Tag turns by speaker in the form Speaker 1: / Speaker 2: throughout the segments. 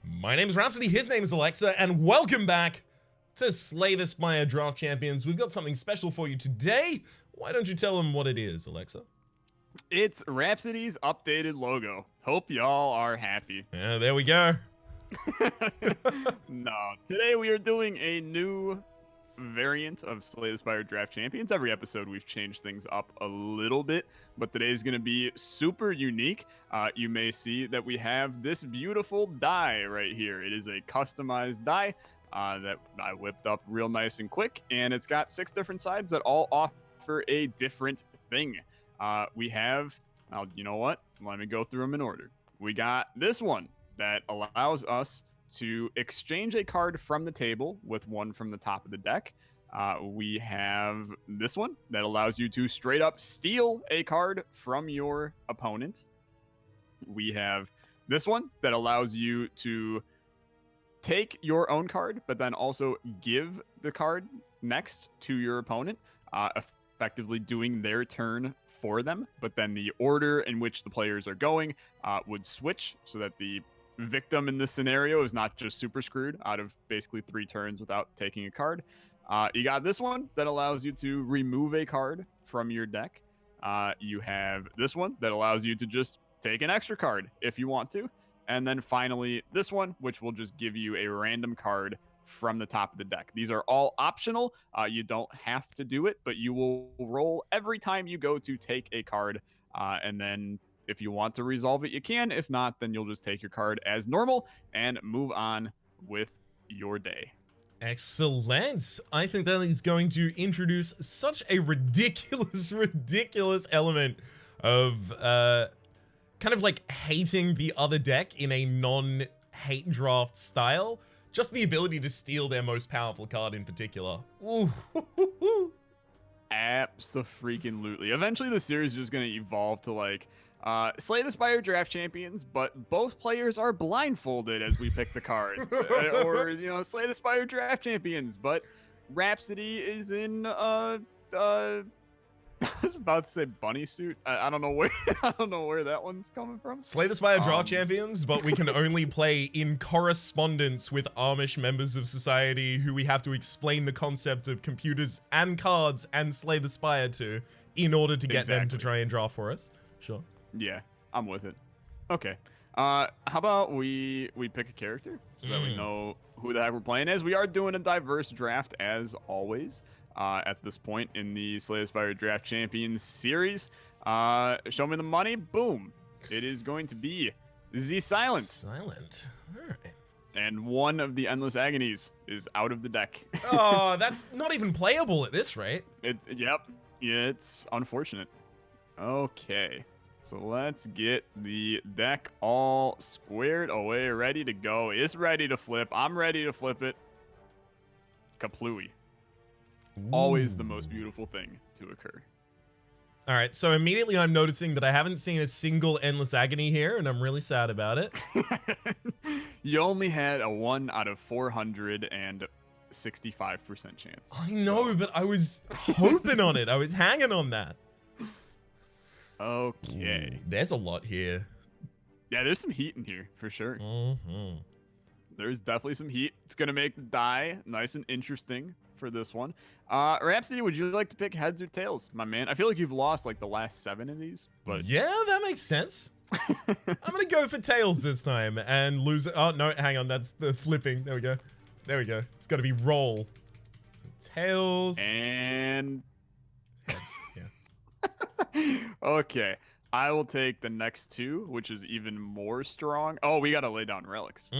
Speaker 1: My name is Rhapsody, his name is Olexa, and welcome back to Slay the Spire Draft Champions. We've got something special for you today. Why don't you tell them what it is, Alexa?
Speaker 2: It's Rhapsody's updated logo. Hope y'all are happy.
Speaker 1: Yeah, there we go.
Speaker 2: No, today we are doing a new variant of Slay the Spire Draft Champions. Every episode we've changed things up a little bit, but today's going to be super unique. You may see that we have this beautiful die right here. It is a customized die that I whipped up real nice and quick, and it's got 6 different sides that all offer a different thing. We have, you know what? Let me go through them in order. We got this one that allows us to exchange a card from the table with one from the top of the deck. We have this one that allows you to straight up steal a card from your opponent. We have this one that allows you to take your own card, but then also give the card next to your opponent, effectively doing their turn for them. But then the order in which the players are going would switch so that the victim in this scenario is not just super screwed out of basically 3 turns without taking a card. You got this one that allows you to remove a card from your deck. You have this one that allows you to just take an extra card if you want to. And then finally, this one, which will just give you a random card from the top of the deck. These are all optional. You don't have to do it, but you will roll every time you go to take a card. And then if you want to resolve it, you can. If not, then you'll just take your card as normal and move on with your day.
Speaker 1: Excellent. I think that is going to introduce such a ridiculous element of kind of like hating the other deck in a non-hate draft style. Just the ability to steal their most powerful card in particular. Ooh.
Speaker 2: Abso-freaking-lutely. Eventually the series is just going to evolve to like Slay the Spire Draft Champions, but both players are blindfolded as we pick the cards. Or, you know, Slay the Spire Draft Champions, but Rhapsody is in I was about to say bunny suit. I don't know where that one's coming from.
Speaker 1: Slay the Spire Draft Champions, but we can only play in correspondence with Amish members of society who we have to explain the concept of computers and cards and Slay the Spire to in order to get them to try and draw for us. Sure.
Speaker 2: Yeah, I'm with it. Okay. How about we pick a character so that we know who the heck we're playing as. We are doing a diverse draft as always. At this point in the Slay the Spire Draft Champions series. Show me the money. Boom. It is going to be the Silent.
Speaker 1: Silent. All right.
Speaker 2: And one of the Endless Agonies is out of the deck.
Speaker 1: Oh, that's not even playable at this rate.
Speaker 2: Yep. It's unfortunate. Okay. So let's get the deck all squared away, ready to go. It's ready to flip. I'm ready to flip it. Kaplooey. Always the most beautiful thing to occur.
Speaker 1: All right, so immediately I'm noticing that I haven't seen a single Endless Agony here, and I'm really sad about it.
Speaker 2: You only had a 1 out of 465% chance.
Speaker 1: I know, but I was hoping on it. I was hanging on that.
Speaker 2: Okay.
Speaker 1: Ooh, there's a lot here.
Speaker 2: Yeah, there's some heat in here, for sure. There's definitely some heat. It's going to make the die nice and interesting for this one. Rhapsody, would you like to pick heads or tails, my man? I feel like you've lost like the last 7 of these, but
Speaker 1: yeah, that makes sense. I'm gonna go for tails this time and lose. Oh no, hang on, that's the flipping. There we go. There we go. It's got to be roll. So tails
Speaker 2: and
Speaker 1: heads. Yeah.
Speaker 2: Okay. I will take the next 2, which is even more strong. Oh, we got to lay down relics.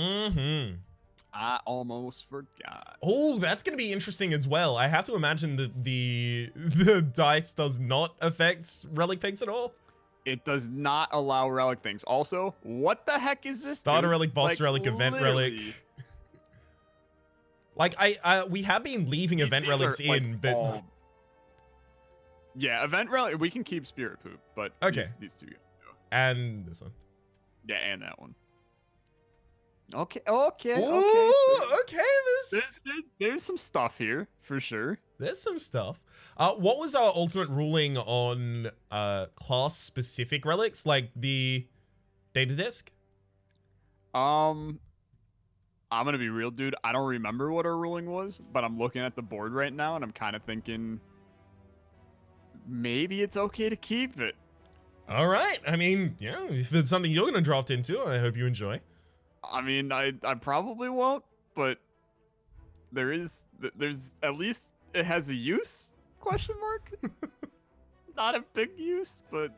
Speaker 2: I almost forgot.
Speaker 1: Oh, that's going to be interesting as well. I have to imagine that the dice does not affect relic things at all.
Speaker 2: It does not allow relic things. Also, what the heck is this?
Speaker 1: Starter relic, boss relic, event relic. Like we have been leaving event relics in, but
Speaker 2: yeah, event relic. We can keep spirit poop, but
Speaker 1: okay,
Speaker 2: these 2 go.
Speaker 1: And this one.
Speaker 2: Yeah, and that one. Okay. There's some stuff here for sure.
Speaker 1: There's some stuff. What was our ultimate ruling on class specific relics, like the data disk?
Speaker 2: I'm gonna be real, dude. I don't remember what our ruling was, but I'm looking at the board right now, and I'm kind of thinking maybe it's okay to keep it.
Speaker 1: All right. I mean, yeah, if it's something you're going to draft into, I hope you enjoy.
Speaker 2: I mean, I probably won't, but there's at least it has a use? Question mark. Not a big use, but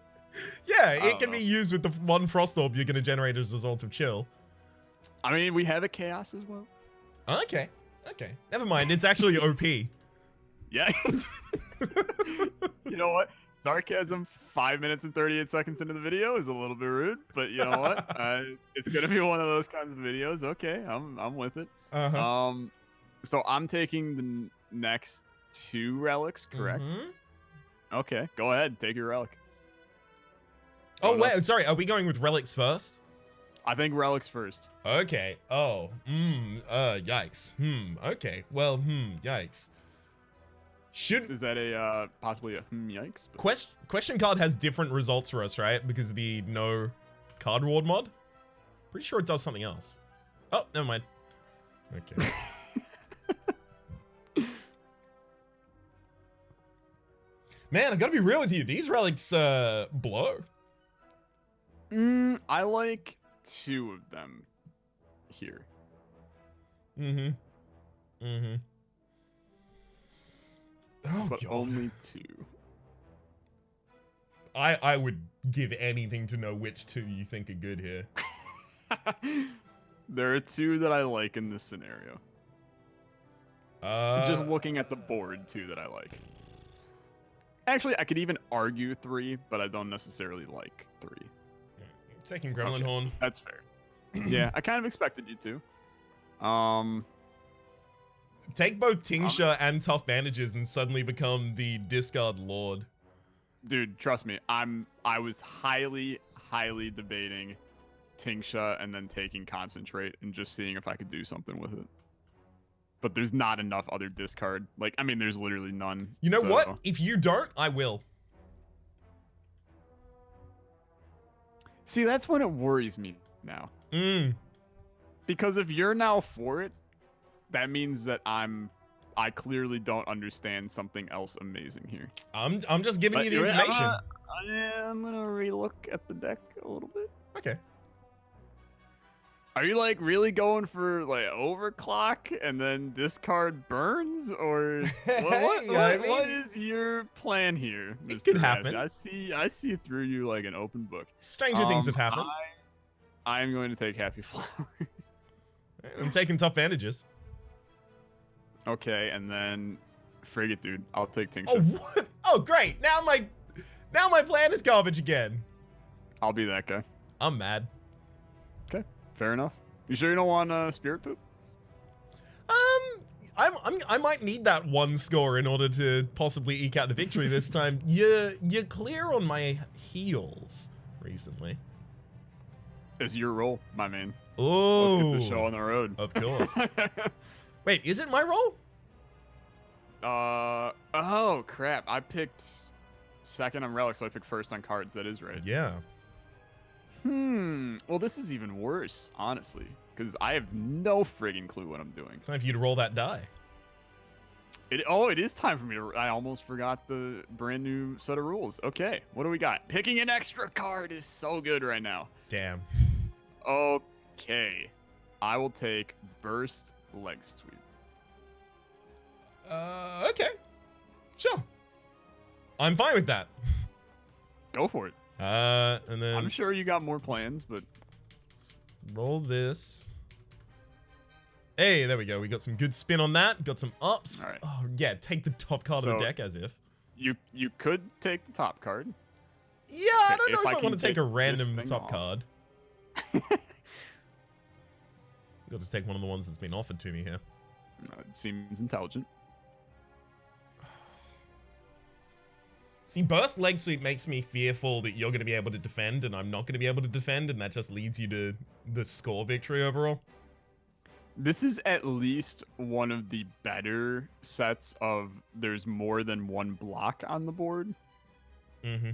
Speaker 1: Yeah, it
Speaker 2: don't
Speaker 1: can
Speaker 2: know.
Speaker 1: be used with the one frost orb you're going to generate as a result of chill.
Speaker 2: I mean, we have a chaos as well.
Speaker 1: Okay. Never mind. It's actually OP.
Speaker 2: Yeah. You know what? Sarcasm 5 minutes and 38 seconds into the video is a little bit rude, but you know what? It's gonna be one of those kinds of videos. Okay, I'm with it.
Speaker 1: Uh-huh.
Speaker 2: So I'm taking the next 2 relics, correct?
Speaker 1: Mhm.
Speaker 2: Okay, go ahead, take your relic.
Speaker 1: Oh,
Speaker 2: Go
Speaker 1: wait.
Speaker 2: nuts.
Speaker 1: Sorry. Are we going with relics first?
Speaker 2: I think relics first.
Speaker 1: Okay. Oh. Yikes. Okay. Well, yikes. Should
Speaker 2: Is that a possibly a yikes? But
Speaker 1: question card has different results for us, right? Because of the no card reward mod. Pretty sure it does something else. Oh, never mind. Okay. Man, I gotta be real with you. These relics blow.
Speaker 2: I like 2 of them here.
Speaker 1: Oh,
Speaker 2: But
Speaker 1: God.
Speaker 2: only 2.
Speaker 1: I would give anything to know which 2 you think are good here.
Speaker 2: There are 2 that I like in this scenario. Just looking at the board, 2 that I like. Actually, I could even argue 3, but I don't necessarily like 3.
Speaker 1: Taking Gremlin
Speaker 2: Okay.
Speaker 1: Horn.
Speaker 2: That's fair. Yeah, I kind of expected you to.
Speaker 1: Take both Tincture and Tough Bandages and suddenly become the discard lord.
Speaker 2: Dude, trust me, I was highly debating Tincture and then taking Concentrate and just seeing if I could do something with it. But there's not enough other discard. Like, I mean, there's literally none.
Speaker 1: You know
Speaker 2: so-
Speaker 1: what? If you don't, I will.
Speaker 2: See, that's when it worries me now. Because if you're now for it, that means that I clearly don't understand something else amazing here.
Speaker 1: I'm just giving you the
Speaker 2: But
Speaker 1: information.
Speaker 2: I'm gonna relook at the deck a little bit.
Speaker 1: Okay.
Speaker 2: Are you like really going for like overclock and then discard burns, or what is your plan here?
Speaker 1: It
Speaker 2: Mr.
Speaker 1: could
Speaker 2: Rhapsody?
Speaker 1: happen.
Speaker 2: I see through you like an open book.
Speaker 1: Stranger things have happened.
Speaker 2: I am going to take Happy Flower.
Speaker 1: I'm taking Tough Bandages.
Speaker 2: Okay, and then Frigate, dude. I'll take Tincture.
Speaker 1: Oh, what? Oh, great. Now my plan is garbage again.
Speaker 2: I'll be that guy.
Speaker 1: I'm mad.
Speaker 2: Okay, fair enough. You sure you don't want Spirit Poop?
Speaker 1: I might need that 1 score in order to possibly eke out the victory this time. You're clear on my heels recently.
Speaker 2: It's your role, my man.
Speaker 1: Oh,
Speaker 2: Let's get the show on the road.
Speaker 1: Of course. Wait, is it my role?
Speaker 2: Oh crap! I picked second on relics, so I picked first on cards. That is right.
Speaker 1: Yeah.
Speaker 2: Well, this is even worse, honestly, because I have no friggin' clue what I'm doing.
Speaker 1: Time for you to roll that die.
Speaker 2: It is time for me to. I almost forgot the brand new set of rules. Okay, what do we got? Picking an extra card is so good right now.
Speaker 1: Damn.
Speaker 2: Okay, I will take Burst Leg Sweep.
Speaker 1: Okay. Sure. I'm fine with that.
Speaker 2: Go for it.
Speaker 1: And then
Speaker 2: I'm sure you got more plans, but
Speaker 1: roll this. Hey, there we go. We got some good spin on that. Got some ups.
Speaker 2: All right.
Speaker 1: Oh, yeah. Take the top card of the
Speaker 2: So-
Speaker 1: deck as if.
Speaker 2: you could take the top card.
Speaker 1: Yeah, I don't
Speaker 2: if
Speaker 1: know
Speaker 2: I
Speaker 1: if I
Speaker 2: can
Speaker 1: want to take a
Speaker 2: take this
Speaker 1: random
Speaker 2: thing
Speaker 1: top
Speaker 2: off.
Speaker 1: card. I'll just take one of the ones that's been offered to me here.
Speaker 2: It seems intelligent.
Speaker 1: See, Burst Leg Sweep makes me fearful that you're going to be able to defend and I'm not going to be able to defend, and that just leads you to the score victory overall.
Speaker 2: This is at least one of the better sets of there's more than one block on the board.
Speaker 1: Mm-hmm.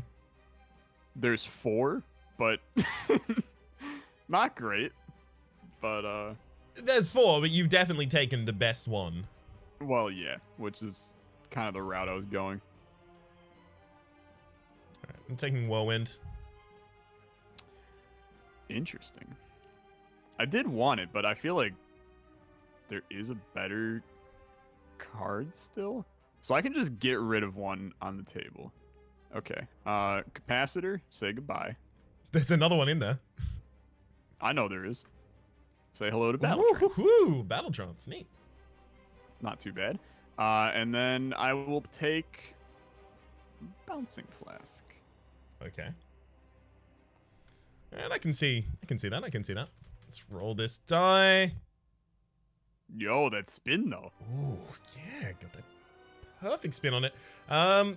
Speaker 2: There's 4, but not great. But
Speaker 1: There's 4, but you've definitely taken the best one.
Speaker 2: Well, yeah, which is kind of the route I was going.
Speaker 1: All right, I'm taking Whirlwind.
Speaker 2: Interesting. I did want it, but I feel like there is a better card still. So I can just get rid of one on the table. Okay. Capacitor, say goodbye.
Speaker 1: There's another one in there.
Speaker 2: I know there is. Say hello to Battletrance.
Speaker 1: Ooh, Battletrance, neat.
Speaker 2: Not too bad. And then I will take Bouncing Flask.
Speaker 1: Okay. And I can see that. Let's roll this die.
Speaker 2: Yo, that spin though.
Speaker 1: Ooh, yeah, got that perfect spin on it. All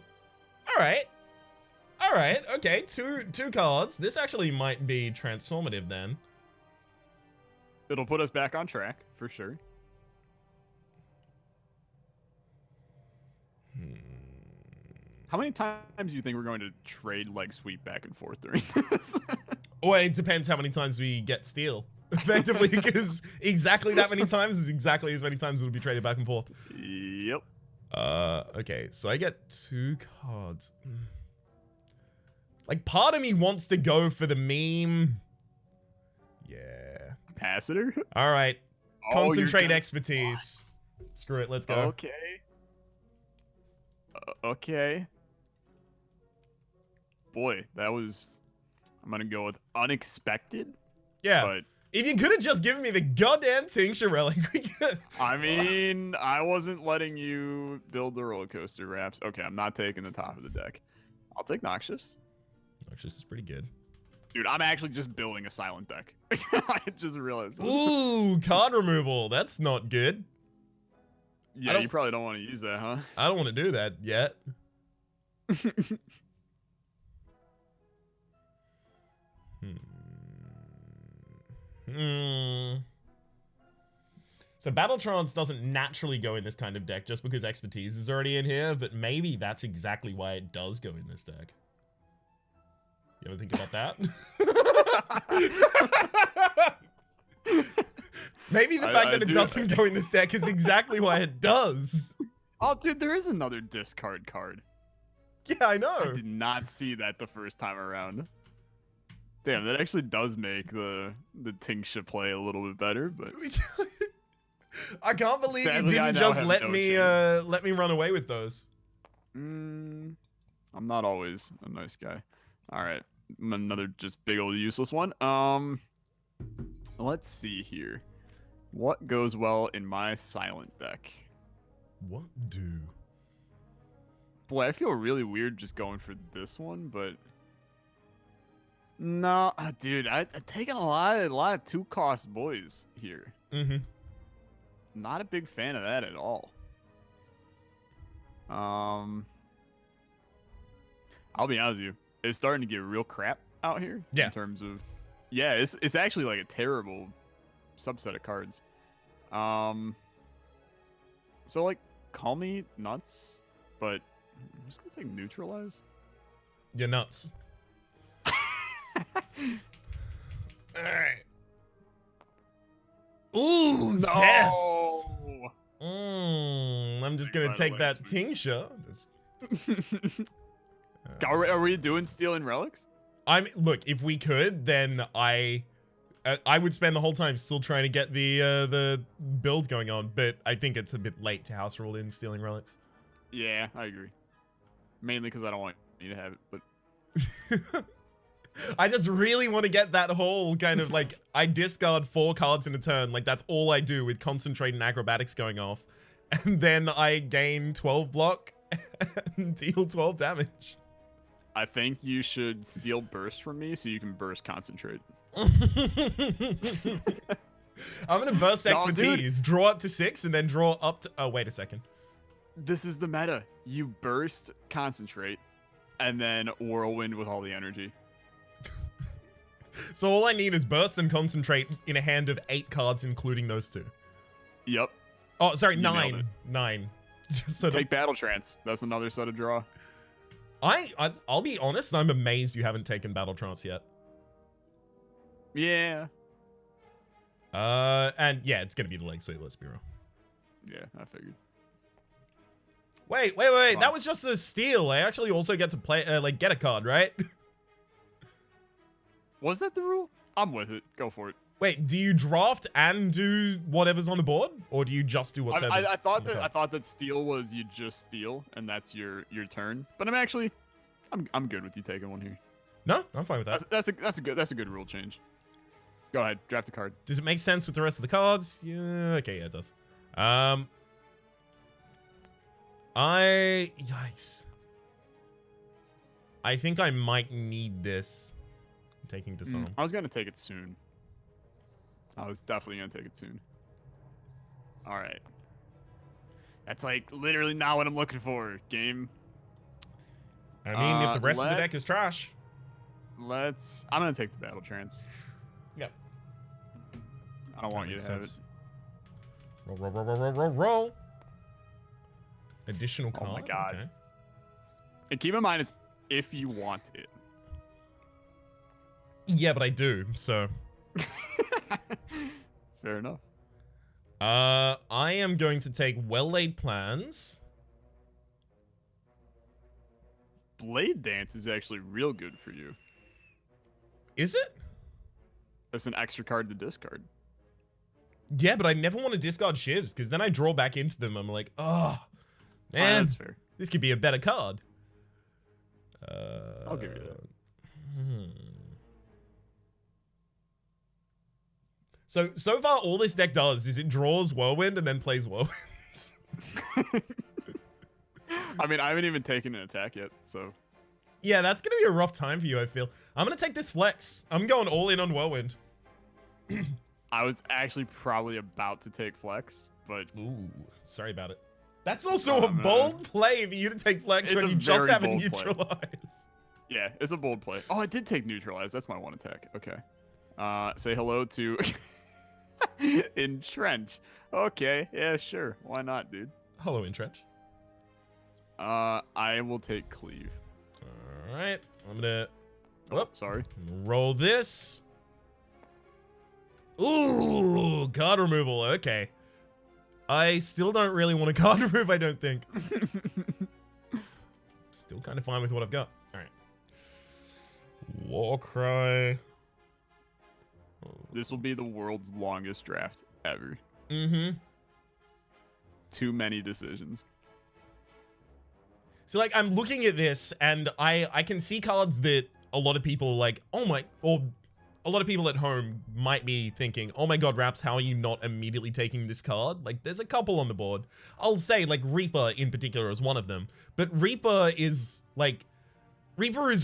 Speaker 1: right, okay, two cards. This actually might be transformative then.
Speaker 2: It'll put us back on track for sure. How many times do you think we're going to trade leg sweep back and forth during this?
Speaker 1: Well, it depends how many times we get steal. Effectively, because exactly that many times is exactly as many times it'll be traded back and forth.
Speaker 2: Yep.
Speaker 1: Okay, so I get 2 cards. Like, part of me wants to go for the meme. Yeah.
Speaker 2: Capacitor?
Speaker 1: All right.
Speaker 2: Oh,
Speaker 1: Concentrate expertise. What? Screw it, let's go.
Speaker 2: Okay. Okay. Boy, that was... I'm going to go with unexpected.
Speaker 1: Yeah.
Speaker 2: But
Speaker 1: if you could have just given me the goddamn tincture relic, we could...
Speaker 2: I mean, I wasn't letting you build the roller coaster wraps. Okay, I'm not taking the top of the deck. I'll take Noxious.
Speaker 1: Noxious is pretty good.
Speaker 2: Dude, I'm actually just building a silent deck. I just realized this.
Speaker 1: Ooh, card removal. That's not good.
Speaker 2: Yeah, you probably don't want to use that, huh?
Speaker 1: I don't want to do that yet. So Battletrance doesn't naturally go in this kind of deck just because expertise is already in here, but maybe that's exactly why it does go in this deck. You ever think about that? Maybe the fact that it doesn't go in this deck is exactly why it does.
Speaker 2: Oh, dude, there is another discard card.
Speaker 1: Yeah, I know.
Speaker 2: I did not see that the first time around. Damn, that actually does make the tincture play a little bit better, but
Speaker 1: I can't believe
Speaker 2: sadly,
Speaker 1: you didn't just let me run away with those.
Speaker 2: I'm not always a nice guy. All right, another just big old useless one. Let's see here. What goes well in my silent deck?
Speaker 1: What do?
Speaker 2: Boy, I feel really weird just going for this one, but no, dude, I'm taking a lot of 2-cost boys here.
Speaker 1: Mm-hmm.
Speaker 2: Not a big fan of that at all. I'll be honest with you, it's starting to get real crap out here.
Speaker 1: Yeah.
Speaker 2: In terms of, yeah, it's actually like a terrible subset of cards. So like, call me nuts, but I'm just gonna take neutralize.
Speaker 1: You're nuts. Alright. Ooh,
Speaker 2: no.
Speaker 1: theft! I'm just gonna take that tincture.
Speaker 2: Are we doing stealing relics?
Speaker 1: Look, if we could, then I would spend the whole time still trying to get the build going on, but I think it's a bit late to house rule in stealing relics.
Speaker 2: Yeah, I agree. Mainly because I don't want you to have it, but
Speaker 1: I just really want to get that whole kind of like, I discard 4 cards in a turn, like that's all I do with concentrate and acrobatics going off, and then I gain 12 block and deal 12 damage.
Speaker 2: I think you should steal burst from me so you can burst concentrate.
Speaker 1: I'm gonna burst expertise, draw up to 6, and then draw up to, oh wait a second.
Speaker 2: This is the meta. You burst concentrate, and then whirlwind with all the energy.
Speaker 1: So all I need is burst and concentrate in a hand of 8 cards, including those 2.
Speaker 2: Yep.
Speaker 1: Oh, sorry,
Speaker 2: You
Speaker 1: 9. 9. So
Speaker 2: take battle trance. That's another set of draw.
Speaker 1: I'll be honest, I'm amazed you haven't taken battle trance yet.
Speaker 2: Yeah.
Speaker 1: And yeah, it's gonna be the Slay the Spire.
Speaker 2: Yeah, I figured.
Speaker 1: Wait. That was just a steal. I actually also get to play, like, get a card, right?
Speaker 2: Was that the rule? I'm with it. Go for it.
Speaker 1: Wait, do you draft and do whatever's on the board, or do you just do whatever's
Speaker 2: I thought
Speaker 1: on the
Speaker 2: that
Speaker 1: card?
Speaker 2: I thought that steal was you just steal and that's your turn. But I'm good with you taking one here.
Speaker 1: No, I'm fine with that.
Speaker 2: That's a good rule change. Go ahead, draft a card.
Speaker 1: Does it make sense with the rest of the cards? Yeah, okay, yeah, it does. Yikes. I think I might need this. I'm taking disarm.
Speaker 2: I was gonna take it soon. I was definitely gonna take it soon. All right. That's like literally not what I'm looking for. Game.
Speaker 1: I mean, if the rest of the deck is trash.
Speaker 2: I'm gonna take the battle trance.
Speaker 1: Yep.
Speaker 2: I don't want you to have it.
Speaker 1: Roll. Additional card.
Speaker 2: Oh my god.
Speaker 1: Okay.
Speaker 2: And keep in mind, it's if you want it.
Speaker 1: Yeah, but I do, so.
Speaker 2: Fair enough.
Speaker 1: I am going to take well-laid plans.
Speaker 2: Blade Dance is actually real good for you.
Speaker 1: Is it?
Speaker 2: That's an extra card to discard.
Speaker 1: Yeah, but I never want to discard shivs, because then I draw back into them. I'm like, oh, man,
Speaker 2: that's fair.
Speaker 1: This could be a better card.
Speaker 2: I'll give you that.
Speaker 1: So far, all this deck does is it draws Whirlwind and then plays Whirlwind.
Speaker 2: I mean, I haven't even taken an attack yet, so.
Speaker 1: Yeah, that's going to be a rough time for you, I feel. I'm going to take this flex. I'm going all in on Whirlwind.
Speaker 2: I was actually probably about to take Flex, but...
Speaker 1: Ooh, sorry about it. That's also a bold play for you to take Flex when you just have a Neutralize.
Speaker 2: Yeah, it's a bold play. Oh, I did take Neutralize. That's my one attack. Okay. Say hello to... Entrench. Okay, yeah, sure. Why not, dude?
Speaker 1: Hello, Entrench.
Speaker 2: I will take Cleave.
Speaker 1: All right, I'm gonna.
Speaker 2: Oh, sorry.
Speaker 1: Roll this. Ooh, card removal. Okay. I still don't really want a card remove. I don't think. Still kind of fine with what I've got. All right. Warcry.
Speaker 2: This will be the world's longest draft ever.
Speaker 1: Mm-hmm.
Speaker 2: Too many decisions.
Speaker 1: So, like, I'm looking at this, and I can see cards that a lot of people, like, or a lot of people at home might be thinking, oh my god, Raps, how are you not immediately taking this card? Like, there's a couple on the board. I'll say, like, Reaper in particular is one of them. But Reaper is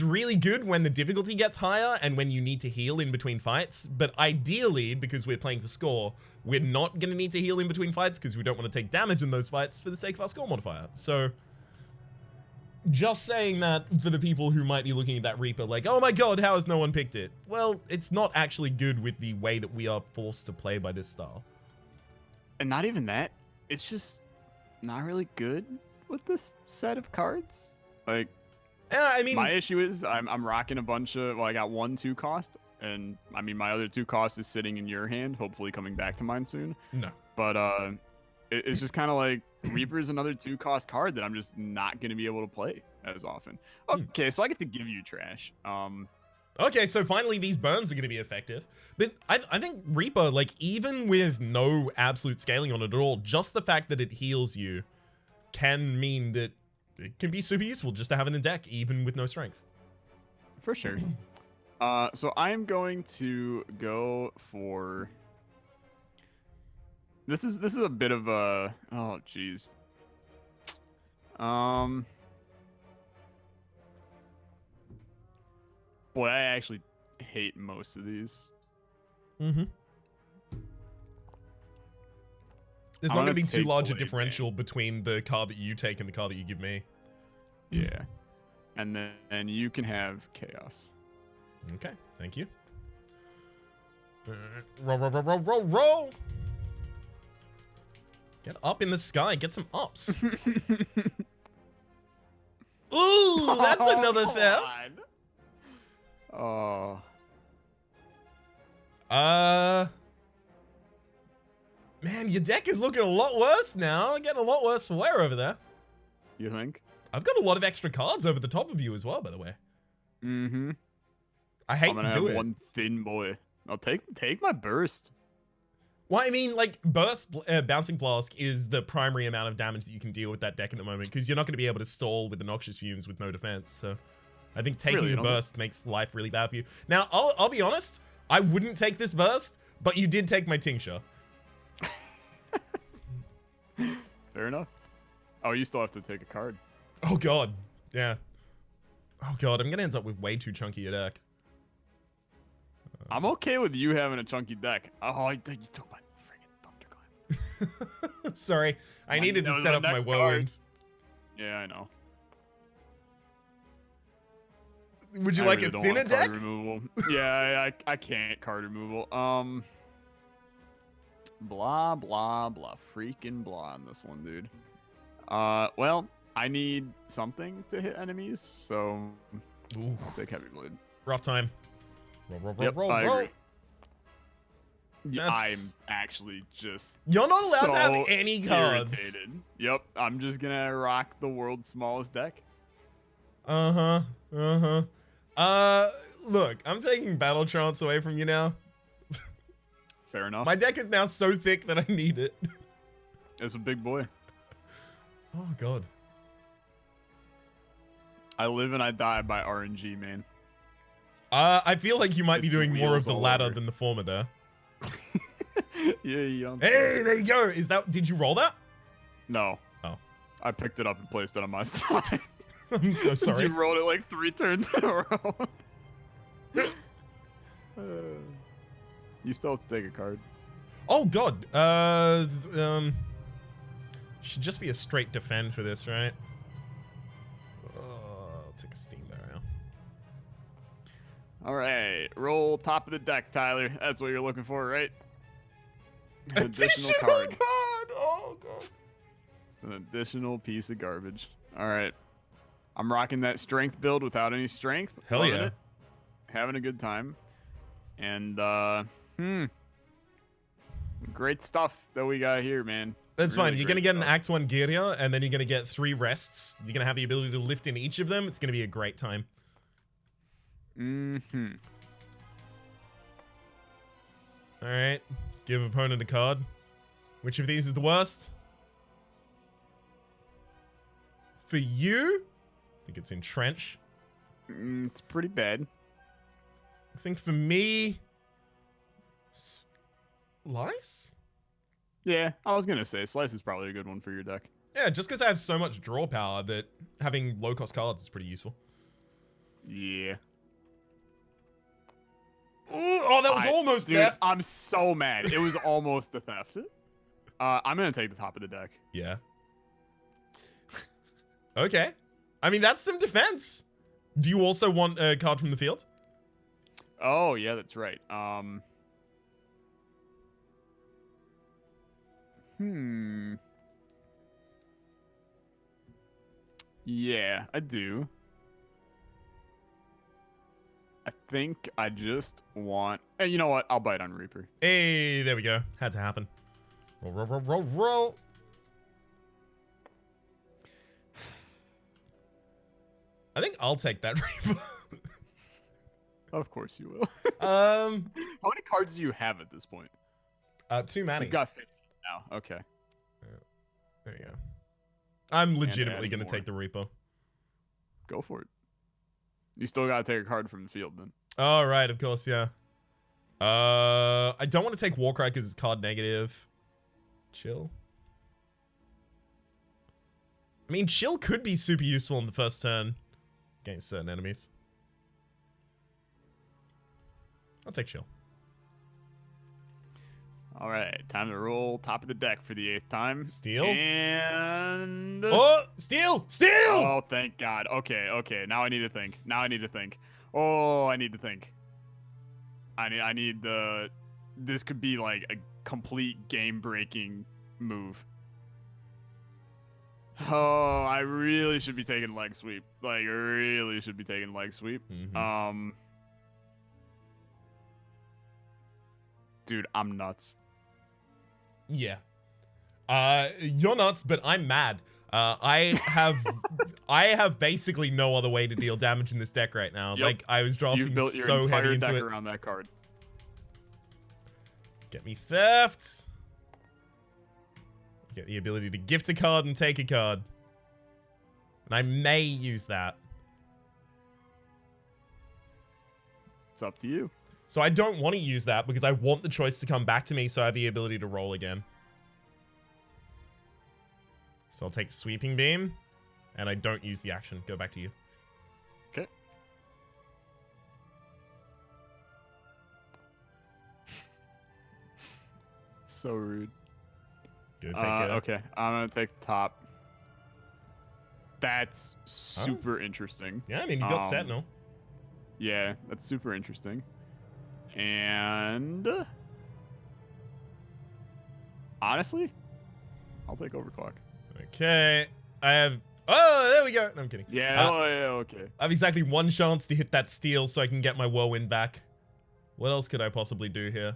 Speaker 1: really good when the difficulty gets higher and when you need to heal in between fights. But ideally, because we're playing for score, we're not going to need to heal in between fights because we don't want to take damage in those fights for the sake of our score modifier. So, just saying that for the people who might be looking at that Reaper like, oh my god, how has no one picked it? Well, it's not actually good with the way that we are forced to play by this style.
Speaker 2: And not even that. It's just not really good with this set of cards. Like,
Speaker 1: I mean,
Speaker 2: my issue is I'm rocking a bunch of, well, I got 1/2 cost, and I mean, my other 2 cost is sitting in your hand, hopefully coming back to mine soon.
Speaker 1: No.
Speaker 2: But it's just kind of like Reaper is another 2 cost card that I'm just not going to be able to play as often. Okay, so I get to give you trash.
Speaker 1: Okay, so finally these burns are going to be effective. But I think Reaper, like, even with no absolute scaling on it at all, just the fact that it heals you can mean that it can be super useful just to have in the deck, even with no strength.
Speaker 2: For sure. So I'm going to go for... This is a bit of a... Oh, jeez. Boy, I actually hate most of these.
Speaker 1: Mm-hmm. There's not going to be too large a differential between the card that you take and the card that you give me.
Speaker 2: Yeah. And then you can have Chaos.
Speaker 1: Okay, thank you. Roll. Get up in the sky. Get some ups. Ooh, that's another theft.
Speaker 2: Oh.
Speaker 1: Man, your deck is looking a lot worse now. Getting a lot worse for wear over there.
Speaker 2: You think?
Speaker 1: I've got a lot of extra cards over the top of you as well, by the way.
Speaker 2: Mm-hmm.
Speaker 1: I hate
Speaker 2: I'm gonna
Speaker 1: to do
Speaker 2: have
Speaker 1: it.
Speaker 2: one thin boy. I'll take my burst.
Speaker 1: Well, I mean, like, burst Bouncing Flask is the primary amount of damage that you can deal with that deck at the moment, because you're not going to be able to stall with the Noxious Fumes with no defense. So I think taking
Speaker 2: Really,
Speaker 1: the burst makes life really bad for you. Now, I'll be honest, I wouldn't take this burst, but you did take my Tincture.
Speaker 2: Fair enough. Oh, you still have to take a card.
Speaker 1: Oh, God. Yeah. Oh, God. I'm going to end up with way too chunky a deck.
Speaker 2: I'm okay with you having a chunky deck. Oh, you took my friggin' Thunderclap.
Speaker 1: Sorry. I needed to set up my whirlwind.
Speaker 2: Yeah, I know.
Speaker 1: Would you like a thinner deck?
Speaker 2: Removal. Yeah, I can't card removal. Blah, blah, blah. Freaking blah on this one, dude. Well, I need something to hit enemies, so
Speaker 1: Ooh.
Speaker 2: I'll take Heavy Blade.
Speaker 1: Rough time. Roll,
Speaker 2: Yep, I
Speaker 1: roll.
Speaker 2: agree. Yeah, I'm actually just
Speaker 1: You're not allowed to have
Speaker 2: so
Speaker 1: any cards.
Speaker 2: irritated. Yep, I'm just gonna rock the world's smallest deck.
Speaker 1: Look, I'm taking Battle Trance away from you now.
Speaker 2: Fair enough.
Speaker 1: My deck is now so thick that I need it.
Speaker 2: It's a big boy.
Speaker 1: Oh, God.
Speaker 2: I live and I die by RNG, man.
Speaker 1: I feel like you might be
Speaker 2: It's
Speaker 1: doing more of
Speaker 2: wheels
Speaker 1: the
Speaker 2: all
Speaker 1: latter
Speaker 2: over.
Speaker 1: than the former there.
Speaker 2: Yeah, you don't.
Speaker 1: Hey, there you go. Did you roll that?
Speaker 2: No.
Speaker 1: Oh.
Speaker 2: I picked it up and placed it on my side.
Speaker 1: I'm so
Speaker 2: Since
Speaker 1: sorry.
Speaker 2: you rolled it like 3 turns in a row. You still have to take a card.
Speaker 1: Oh, God. Should just be a straight defend for this, right? I'll take a Steam Barrier.
Speaker 2: All right, roll top of the deck, Tyler. That's what you're looking for, right? An additional card.
Speaker 1: Oh, God.
Speaker 2: It's an additional piece of garbage. All right. I'm rocking that strength build without any strength.
Speaker 1: Hell
Speaker 2: Loving
Speaker 1: yeah.
Speaker 2: it. Having a good time. And, great stuff that we got here, man.
Speaker 1: That's
Speaker 2: Really
Speaker 1: fine. You're going to
Speaker 2: great
Speaker 1: get an
Speaker 2: stuff.
Speaker 1: Act 1 Girya, and then you're going to get 3 rests. You're going to have the ability to lift in each of them. It's going to be a great time.
Speaker 2: Mm-hmm.
Speaker 1: All right. Give opponent a card. Which of these is the worst? For you? I think it's Entrench.
Speaker 2: It's pretty bad.
Speaker 1: I think for me... Lice?
Speaker 2: Yeah, I was going to say Slice is probably a good one for your deck.
Speaker 1: Yeah, just because I have so much draw power that having low-cost cards is pretty useful.
Speaker 2: Yeah.
Speaker 1: Ooh, oh, that was almost
Speaker 2: dude,
Speaker 1: theft.
Speaker 2: I'm so mad. It was almost a theft. I'm going to take the top of the deck.
Speaker 1: Yeah. Okay. I mean, that's some defense. Do you also want a card from the field?
Speaker 2: Oh, yeah, that's right. Yeah, I do. I think I just want... Hey, you know what? I'll bite on Reaper.
Speaker 1: Hey, there we go. Had to happen. Roll, roll, roll, roll, roll. I think I'll take that Reaper.
Speaker 2: Of course you will.
Speaker 1: How
Speaker 2: How many cards do you have at this point?
Speaker 1: too many.
Speaker 2: You've got 15 now. Okay.
Speaker 1: There you go. I'm legitimately
Speaker 2: adding
Speaker 1: going to take the Reaper.
Speaker 2: Go for it. You still got to take a card from the field then.
Speaker 1: Oh, right, of course, yeah. I don't want to take Warcry because it's card negative. Chill. I mean, Chill could be super useful in the first turn against certain enemies. I'll take Chill.
Speaker 2: All right, time to roll top of the deck for the 8th time.
Speaker 1: Steal.
Speaker 2: And...
Speaker 1: Oh, steal! Steal!
Speaker 2: Oh, thank God. Okay, okay. Now I need to think. Oh, I need to think. I need the... This could be like a complete game-breaking move. Oh, I really should be taking leg sweep. Like, really should be taking leg sweep.
Speaker 1: Mm-hmm.
Speaker 2: Dude, I'm nuts.
Speaker 1: Yeah. You're nuts, but I'm mad. I have basically no other way to deal damage in this deck right now.
Speaker 2: Yep.
Speaker 1: Like, I was drafting
Speaker 2: You've built your
Speaker 1: so
Speaker 2: entire
Speaker 1: heavy
Speaker 2: deck
Speaker 1: into it.
Speaker 2: around that card.
Speaker 1: Get me theft. Get the ability to gift a card and take a card. And I may use that.
Speaker 2: It's up to you.
Speaker 1: So I don't want to use that because I want the choice to come back to me so I have the ability to roll again. So I'll take Sweeping Beam. And I don't use the action. Go back to you.
Speaker 2: Okay. So rude.
Speaker 1: Go take it.
Speaker 2: Okay, I'm gonna take the top. That's super interesting.
Speaker 1: Yeah, I mean, you got Sentinel.
Speaker 2: Yeah, that's super interesting. And honestly, I'll take Overclock.
Speaker 1: Okay. I have... Oh, there we go. No, I'm kidding.
Speaker 2: Yeah, okay.
Speaker 1: I have exactly one chance to hit that steal so I can get my Whirlwind back. What else could I possibly do here?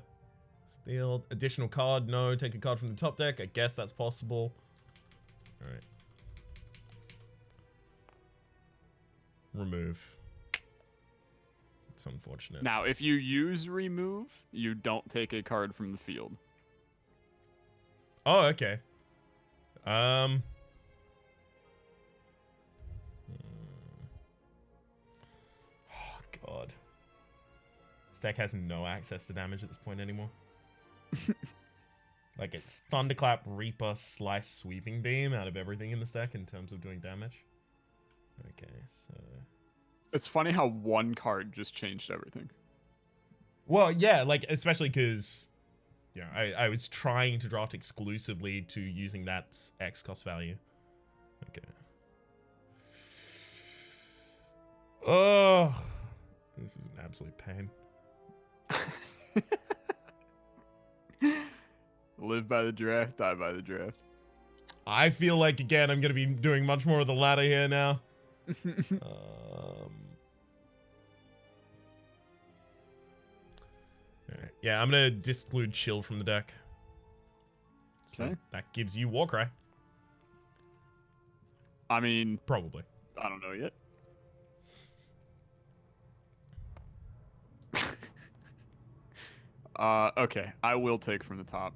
Speaker 1: Steal, additional card. No, take a card from the top deck. I guess that's possible. All right. Remove. It's unfortunate.
Speaker 2: Now, if you use remove, you don't take a card from the field.
Speaker 1: Oh, okay. Oh, God. This deck has no access to damage at this point anymore. Like, it's Thunderclap, Reaper, Slice, Sweeping Beam out of everything in this deck in terms of doing damage. Okay, so...
Speaker 2: It's funny how one card just changed everything.
Speaker 1: Well, yeah, like, especially because, you know, I was trying to draft exclusively to using that X cost value. Okay. Oh, this is an absolute pain.
Speaker 2: Live by the draft, die by the draft.
Speaker 1: I feel like, again, I'm going to be doing much more of the latter here now. Alright. Yeah, I'm going to disclude Chill from the deck. So
Speaker 2: Okay.
Speaker 1: that gives you Warcry.
Speaker 2: I mean,
Speaker 1: Probably.
Speaker 2: I don't know yet. Okay, I will take from the top.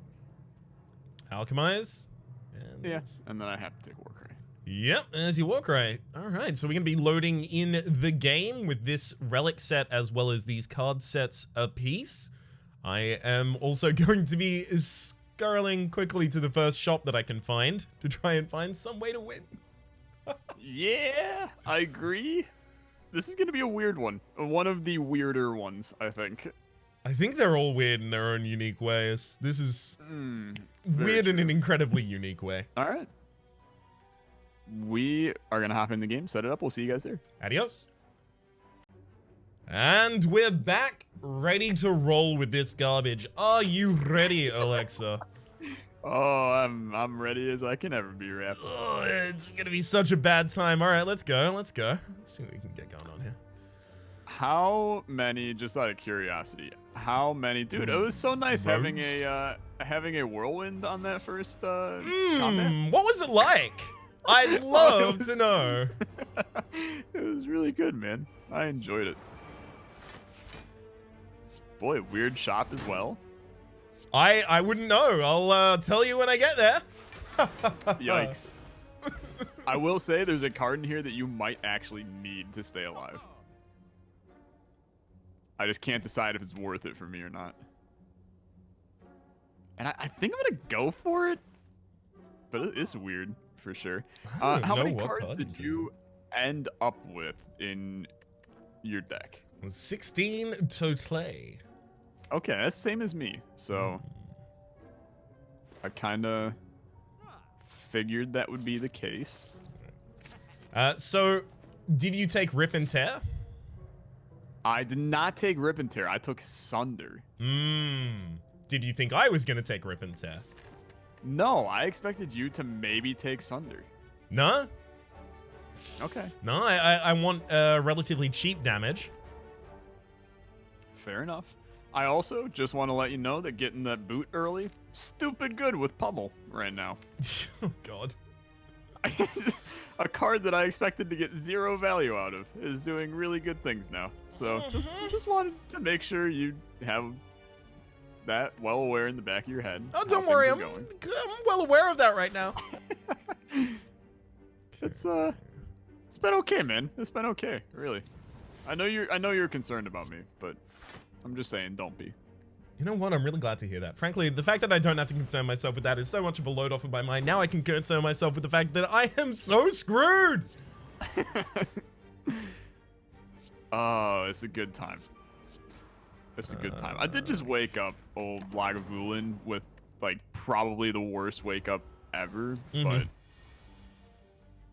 Speaker 1: Alchemize. And
Speaker 2: Yes, and then I have to take Warcry.
Speaker 1: Yep, there's your Warcry. Alright, so we're going to be loading in the game with this relic set as well as these card sets apiece. I am also going to be scurrying quickly to the first shop that I can find to try and find some way to win.
Speaker 2: Yeah, I agree. This is going to be a weird one. One of the weirder ones, I think.
Speaker 1: I think they're all weird in their own unique ways. This is weird in an incredibly unique way.
Speaker 2: All right. We are going to hop in the game, set it up. We'll see you guys there.
Speaker 1: Adios. And we're back, ready to roll with this garbage. Are you ready, Olexa?
Speaker 2: Oh, I'm ready as I can ever be, Raps.
Speaker 1: Oh, it's gonna be such a bad time. All right, let's go. Let's go. Let's see what we can get going on here.
Speaker 2: How many? Just out of curiosity, how many? Dude, it was so nice having a whirlwind on that first combat.
Speaker 1: What was it like? I'd love to know.
Speaker 2: It was really good, man. I enjoyed it. Boy, weird shop as well.
Speaker 1: I wouldn't know. I'll tell you when I get there.
Speaker 2: Yikes. I will say there's a card in here that you might actually need to stay alive. I just can't decide if it's worth it for me or not. And I think I'm going to go for it. But it is weird, for sure. How many cards did you end up with in your deck?
Speaker 1: 16 total.
Speaker 2: Okay, that's the same as me. So I kind of figured that would be the case.
Speaker 1: So did you take Rip and Tear?
Speaker 2: I did not take Rip and Tear. I took Sunder.
Speaker 1: Did you think I was going to take Rip and Tear?
Speaker 2: No, I expected you to maybe take Sunder.
Speaker 1: No?
Speaker 2: Okay.
Speaker 1: No, I want relatively cheap damage.
Speaker 2: Fair enough. I also just want to let you know that getting that boot early, stupid good with Pummel right now.
Speaker 1: Oh, God.
Speaker 2: A card that I expected to get 0 value out of is doing really good things now. So just wanted to make sure you have that well aware in the back of your head.
Speaker 1: Oh, don't worry. I'm well aware of that right now.
Speaker 2: It's been okay, man. It's been okay, really. I know you're concerned about me, but I'm just saying, don't be.
Speaker 1: You know what? I'm really glad to hear that. Frankly, the fact that I don't have to concern myself with that is so much of a load off of my mind. Now I can concern myself with the fact that I am so screwed.
Speaker 2: Oh, it's a good time. It's a good time. I did just wake up old Lagavulin with, like, probably the worst wake up ever, but...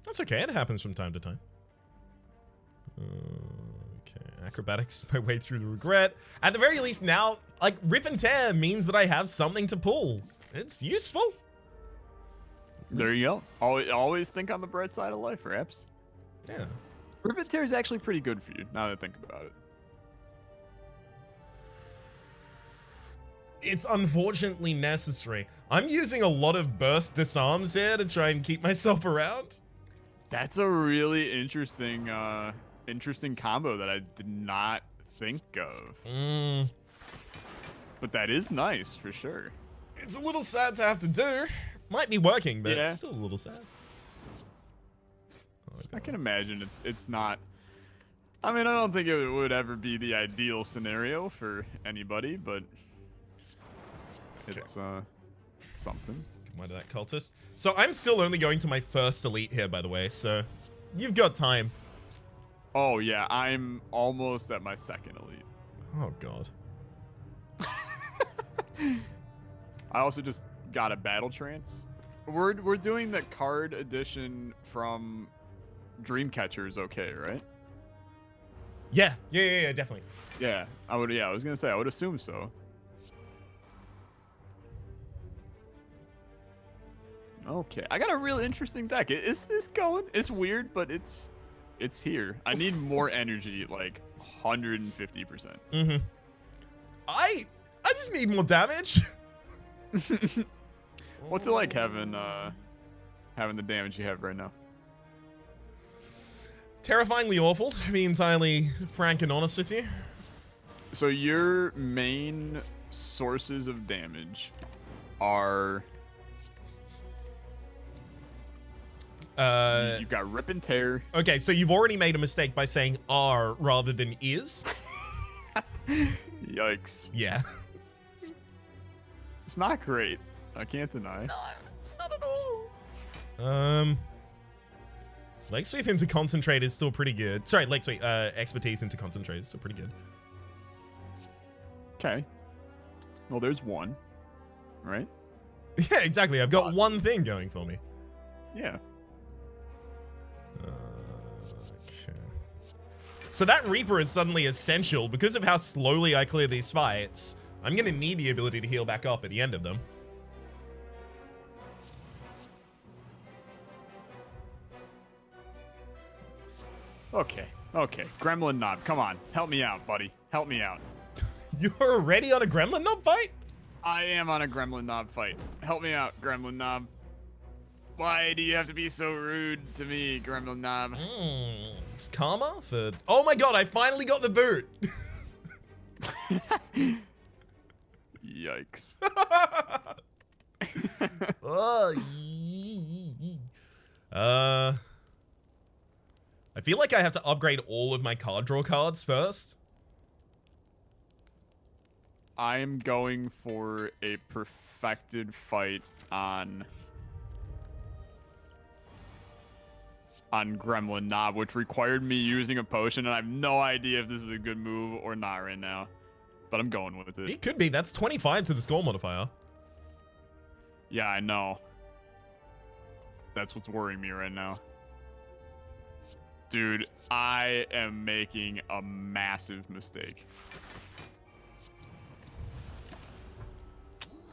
Speaker 1: That's okay. It happens from time to time. Okay, acrobatics my way through the regret. At the very least now, like, rip and tear means that I have something to pull. It's useful.
Speaker 2: There you go. Always think on the bright side of life, Raps.
Speaker 1: Yeah.
Speaker 2: Rip and tear is actually pretty good for you, now that I think about it.
Speaker 1: It's unfortunately necessary. I'm using a lot of burst disarms here to try and keep myself around.
Speaker 2: That's a really interesting combo that I did not think of. But that is nice for sure.
Speaker 1: It's a little sad to have to do. Might be working, but
Speaker 2: Yeah.
Speaker 1: it's still a little sad. Oh,
Speaker 2: I can imagine it's not. I mean, I don't think it would ever be the ideal scenario for anybody, but it's something.
Speaker 1: Why did that cultist? So I'm still only going to my first elite here, by the way, so you've got time.
Speaker 2: Oh yeah, I'm almost at my second elite.
Speaker 1: Oh god.
Speaker 2: I also just got a battle trance. We're doing the card edition from Dreamcatchers, okay, right?
Speaker 1: Yeah, definitely.
Speaker 2: Yeah, I was gonna say I would assume so. Okay, I got a real interesting deck. It's going. It's weird, but it's here. I need more energy, like 150%.
Speaker 1: I just need more damage.
Speaker 2: What's it like having the damage you have right now?
Speaker 1: Terrifyingly awful, to be entirely frank and honest with you.
Speaker 2: So your main sources of damage are you've got Rip and Tear.
Speaker 1: Okay, so you've already made a mistake by saying are rather than is.
Speaker 2: Yikes.
Speaker 1: Yeah.
Speaker 2: It's not great. I can't deny.
Speaker 1: No, not at all. Leg sweep into concentrate is still pretty good. Sorry, leg sweep, expertise into concentrate is still pretty good.
Speaker 2: Okay. Well, there's one, right?
Speaker 1: Yeah, exactly. I've got one thing going for me.
Speaker 2: Yeah.
Speaker 1: Okay. So that Reaper is suddenly essential because of how slowly I clear these fights. I'm gonna need the ability to heal back up at the end of them.
Speaker 2: Okay. Gremlin Knob, come on. Help me out, buddy. Help me out.
Speaker 1: You're already on a Gremlin Knob fight?
Speaker 2: I am on a Gremlin Knob fight. Help me out, Gremlin Knob. Why do you have to be so rude to me, Gremlin Knob?
Speaker 1: It's karma for... Oh my god, I finally got the boot!
Speaker 2: Yikes.
Speaker 1: I feel like I have to upgrade all of my card draw cards first.
Speaker 2: I am going for a perfected fight on Gremlin Knob, which required me using a potion, and I have no idea if this is a good move or not right now. But I'm going with it.
Speaker 1: It could be. That's 25 to the score modifier.
Speaker 2: Yeah, I know. That's what's worrying me right now. Dude, I am making a massive mistake.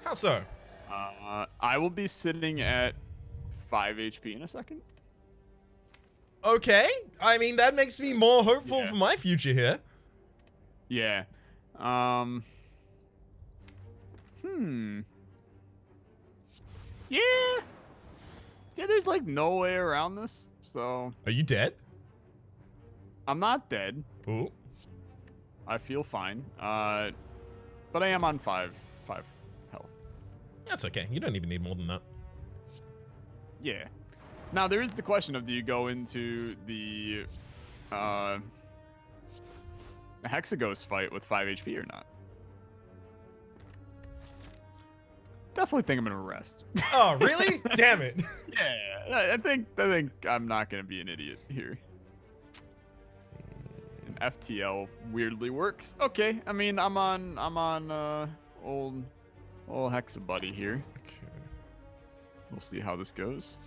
Speaker 1: How so?
Speaker 2: I will be sitting at 5 HP in a second.
Speaker 1: Okay. I mean, that makes me more hopeful for my future here.
Speaker 2: Yeah. Yeah. Yeah, there's like no way around this. So
Speaker 1: Are you dead?
Speaker 2: I'm not dead.
Speaker 1: Ooh.
Speaker 2: I feel fine. But I am on five health.
Speaker 1: That's okay. You don't even need more than that.
Speaker 2: Yeah. Now there is the question of, do you go into the Hexaghost fight with 5 HP or not? Definitely think I'm gonna rest.
Speaker 1: Oh, really? Damn it.
Speaker 2: Yeah, I think I'm not gonna be an idiot here. And FTL weirdly works. Okay, I mean I'm on old Hexa buddy here.
Speaker 1: Okay.
Speaker 2: We'll see how this goes.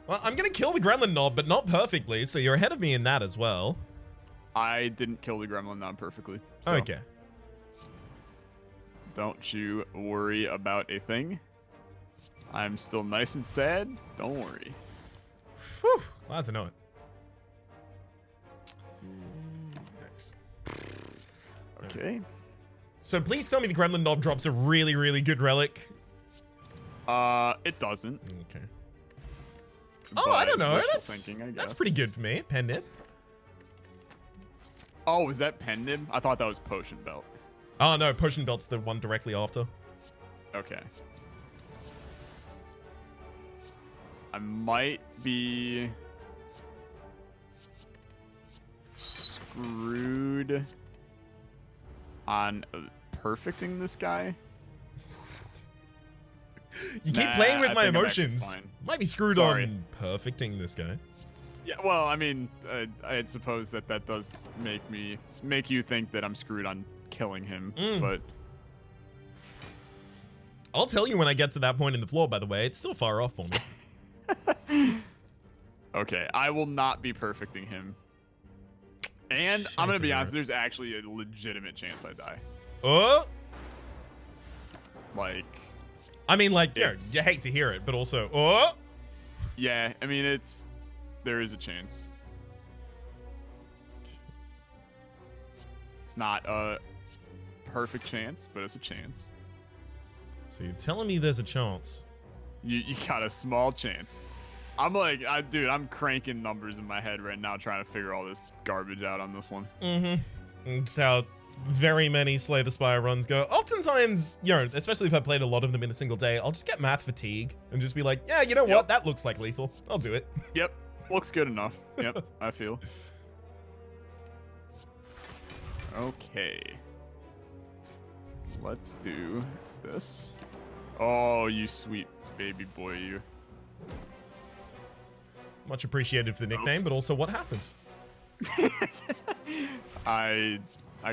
Speaker 1: Well, I'm gonna kill the Gremlin Knob, but not perfectly, so you're ahead of me in that as well.
Speaker 2: I didn't kill the Gremlin Knob perfectly. So
Speaker 1: Okay.
Speaker 2: don't you worry about a thing. I'm still nice and sad. Don't worry.
Speaker 1: Whew. Glad to know it. Nice.
Speaker 2: Okay.
Speaker 1: So please tell me the Gremlin Knob drops a really, really good relic.
Speaker 2: It doesn't.
Speaker 1: Okay. Oh, I don't know.
Speaker 2: wishful
Speaker 1: That's
Speaker 2: thinking, I guess.
Speaker 1: that's pretty good for me. Pen nib.
Speaker 2: Oh, was that pen nib? I thought that was potion belt.
Speaker 1: Oh no, Potion Belt's the one directly after.
Speaker 2: Okay. I might be screwed on perfecting this guy.
Speaker 1: You keep
Speaker 2: Nah,
Speaker 1: playing with
Speaker 2: I
Speaker 1: my
Speaker 2: think I'm actually
Speaker 1: emotions.
Speaker 2: fine.
Speaker 1: Might be screwed
Speaker 2: Sorry.
Speaker 1: on perfecting this guy.
Speaker 2: Yeah, well, I mean, I suppose that does make you think that I'm screwed on killing him, but
Speaker 1: I'll tell you when I get to that point in the floor, by the way. It's still far off for me.
Speaker 2: okay, I will not be perfecting him. And I'm gonna be honest,
Speaker 1: Shit.
Speaker 2: there's actually a legitimate chance I die.
Speaker 1: Oh!
Speaker 2: Like,
Speaker 1: I mean, like, yeah,
Speaker 2: It's-
Speaker 1: you hate to hear it, but also, oh!
Speaker 2: yeah, I mean, there is a chance. It's not a perfect chance, but it's a chance.
Speaker 1: So you're telling me there's a chance?
Speaker 2: You got a small chance. I'm like, dude, I'm cranking numbers in my head right now, trying to figure all this garbage out on this one.
Speaker 1: Mm-hmm. It's how very many Slay the Spire runs go. Oftentimes, you know, especially if I played a lot of them in a single day, I'll just get math fatigue and just be like, yeah, you know
Speaker 2: Yep.
Speaker 1: what? That looks like lethal. I'll do it.
Speaker 2: Yep, looks good enough. Yep, I feel. Okay. Let's do this. Oh, you sweet baby boy, you.
Speaker 1: Much appreciated for the nickname, but also what happened?
Speaker 2: I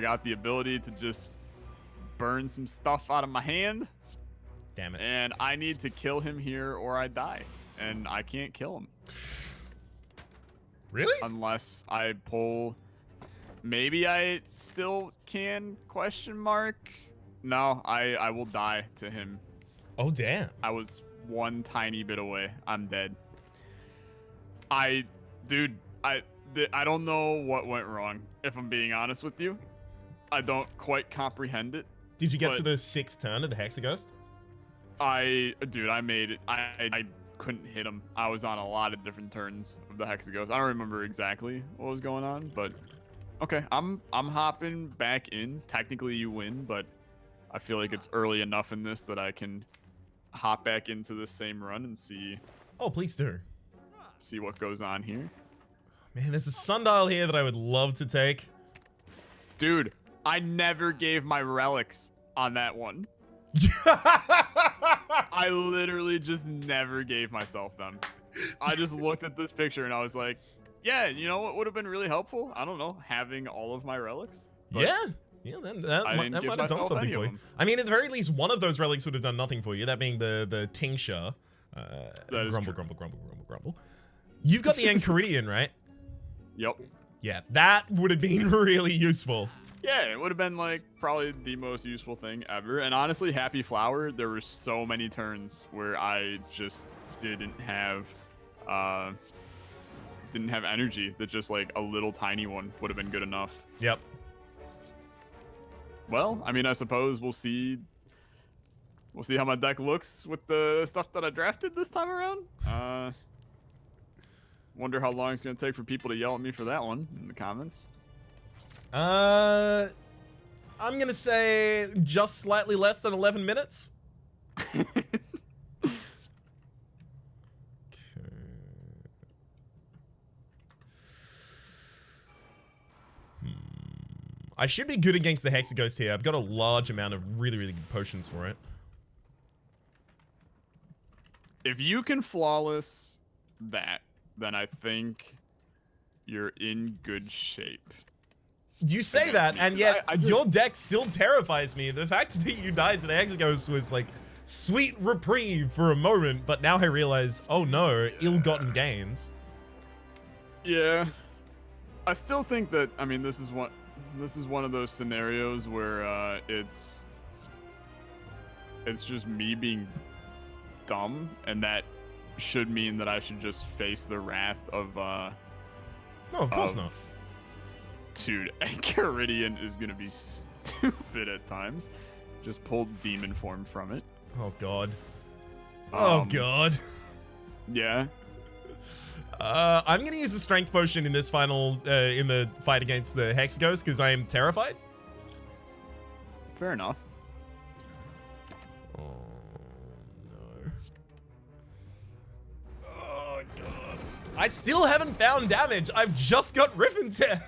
Speaker 2: got the ability to just burn some stuff out of my hand,
Speaker 1: Damn it.
Speaker 2: and I need to kill him here or I die. And I can't kill him
Speaker 1: Really?
Speaker 2: unless I pull. Maybe I still can, question mark. No, I will die to him.
Speaker 1: Oh, damn.
Speaker 2: I was one tiny bit away. I'm dead. Dude, I don't know what went wrong, if I'm being honest with you. I don't quite comprehend it.
Speaker 1: Did you get to
Speaker 2: But-
Speaker 1: the 6th turn of the Hexaghost?
Speaker 2: Dude, I made it. I couldn't hit him. I was on a lot of different turns of the Hexaghost. I don't remember exactly what was going on, but okay, I'm hopping back in. Technically, you win, but I feel like it's early enough in this that I can hop back into the same run and see
Speaker 1: Oh, please do.
Speaker 2: what goes on here.
Speaker 1: Man, there's a sundial here that I would love to take.
Speaker 2: Dude, I never gave my relics on that one. I literally just never gave myself them. I just looked at this picture and I was like, yeah, you know what would have been really helpful? I don't know, having all of my relics. But
Speaker 1: Yeah. Yeah, that
Speaker 2: I
Speaker 1: might
Speaker 2: didn't
Speaker 1: have
Speaker 2: give
Speaker 1: done
Speaker 2: myself
Speaker 1: something
Speaker 2: any of
Speaker 1: for you.
Speaker 2: them.
Speaker 1: I mean, at the very least, one of those relics would have done nothing for you, that being the tincture.
Speaker 2: That is
Speaker 1: grumble,
Speaker 2: true.
Speaker 1: grumble, grumble, grumble, grumble. You've got the Enchiridion, right?
Speaker 2: Yep.
Speaker 1: Yeah, that would have been really useful.
Speaker 2: Yeah, it would have been like probably the most useful thing ever. And honestly, Happy Flower, there were so many turns where I just didn't have energy, that just like a little tiny one would have been good enough.
Speaker 1: Yep.
Speaker 2: Well, I mean, I suppose we'll see. We'll see how my deck looks with the stuff that I drafted this time around. Wonder how long it's gonna take for people to yell at me for that one in the comments.
Speaker 1: I'm gonna say just slightly less than 11 minutes. I should be good against the Hexaghost here. I've got a large amount of really, really good potions for it.
Speaker 2: If you can flawless that, then I think you're in good shape.
Speaker 1: You say that, and yet your deck still terrifies me. The fact that you died to the Hexaghost was like sweet reprieve for a moment, but now I realize, oh no, ill-gotten gains.
Speaker 2: Yeah, I still think that. I mean, this is one of those scenarios where it's just me being dumb, and that should mean that I should just face the wrath of.
Speaker 1: No, of course not.
Speaker 2: Dude, Caridian is gonna be stupid at times. Just pulled demon form from it.
Speaker 1: Oh god. Oh god.
Speaker 2: Yeah.
Speaker 1: I'm gonna use a strength potion in this final, in the fight against the Hexaghost because I am terrified.
Speaker 2: Fair enough.
Speaker 1: Oh no. Oh god. I still haven't found damage. I've just got Rip and Tear.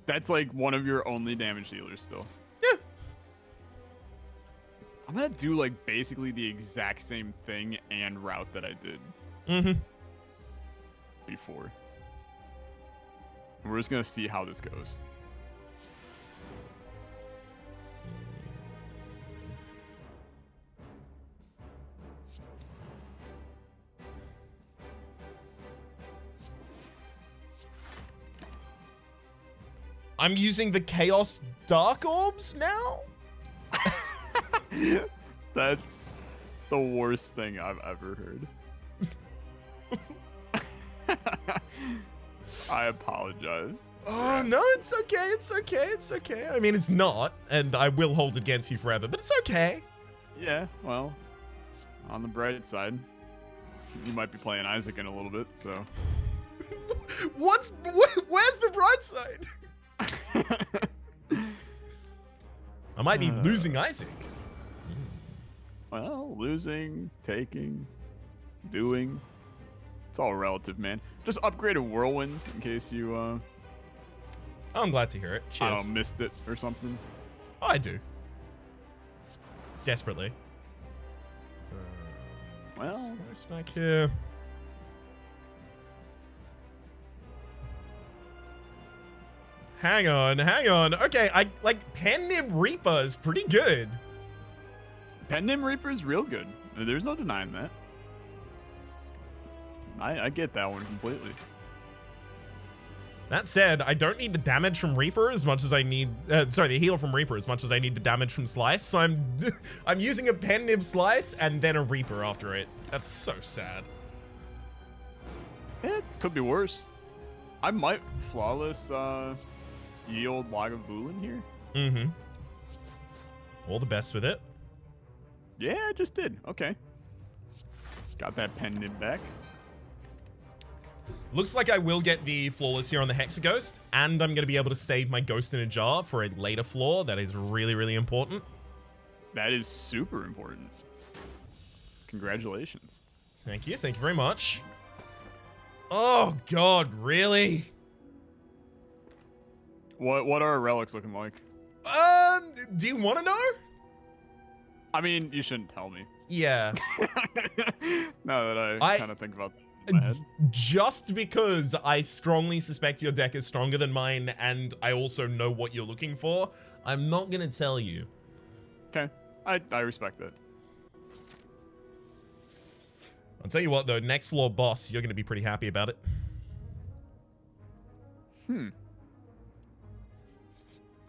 Speaker 2: That's like one of your only damage dealers still.
Speaker 1: Yeah.
Speaker 2: I'm gonna do like basically the exact same thing and route that I did. Before. We're just gonna see how this goes.
Speaker 1: I'm using the Chaos Dark Orbs now?
Speaker 2: That's the worst thing I've ever heard. I apologize.
Speaker 1: Oh, no, it's okay, it's okay, it's okay. I mean, it's not, and I will hold it against you forever, but it's okay.
Speaker 2: Yeah, well, on the bright side, you might be playing Isaac in a little bit, so.
Speaker 1: Where's the bright side? I might be losing Isaac.
Speaker 2: Well, losing, taking, doing. It's all relative, man. Just upgrade a Whirlwind in case you,
Speaker 1: Oh, I'm glad to hear it. Cheers.
Speaker 2: I don't know, missed it or something.
Speaker 1: Oh, I do. Desperately.
Speaker 2: Well,
Speaker 1: slice back here. Hang on, hang on. Okay, I like Pen-Nib Reaper is pretty good.
Speaker 2: Pen-Nib Reaper is real good. There's no denying that. I get that one completely.
Speaker 1: That said, I don't need the damage from Reaper as much as I need, the heal from Reaper as much as I need the damage from Slice. So I'm using a Pen-Nib Slice and then a Reaper after it. That's so sad.
Speaker 2: It could be worse. I might flawless yield Lagavulin here.
Speaker 1: Mm-hmm. All the best with it.
Speaker 2: Yeah, I just did. Okay. Got that Pen-Nib back.
Speaker 1: Looks like I will get the Flawless here on the Hexaghost, and I'm going to be able to save my Ghost in a Jar for a later flaw. That is really, really important.
Speaker 2: That is super important. Congratulations.
Speaker 1: Thank you. Thank you very much. Oh, God, really?
Speaker 2: What are our relics looking like?
Speaker 1: Do you want to know?
Speaker 2: I mean, you shouldn't tell me.
Speaker 1: Yeah.
Speaker 2: Now that I kind of think about that in my head.
Speaker 1: Just because I strongly suspect your deck is stronger than mine, and I also know what you're looking for, I'm not going to tell you.
Speaker 2: Okay. I respect that.
Speaker 1: I'll tell you what, though. Next floor boss, you're going to be pretty happy about it.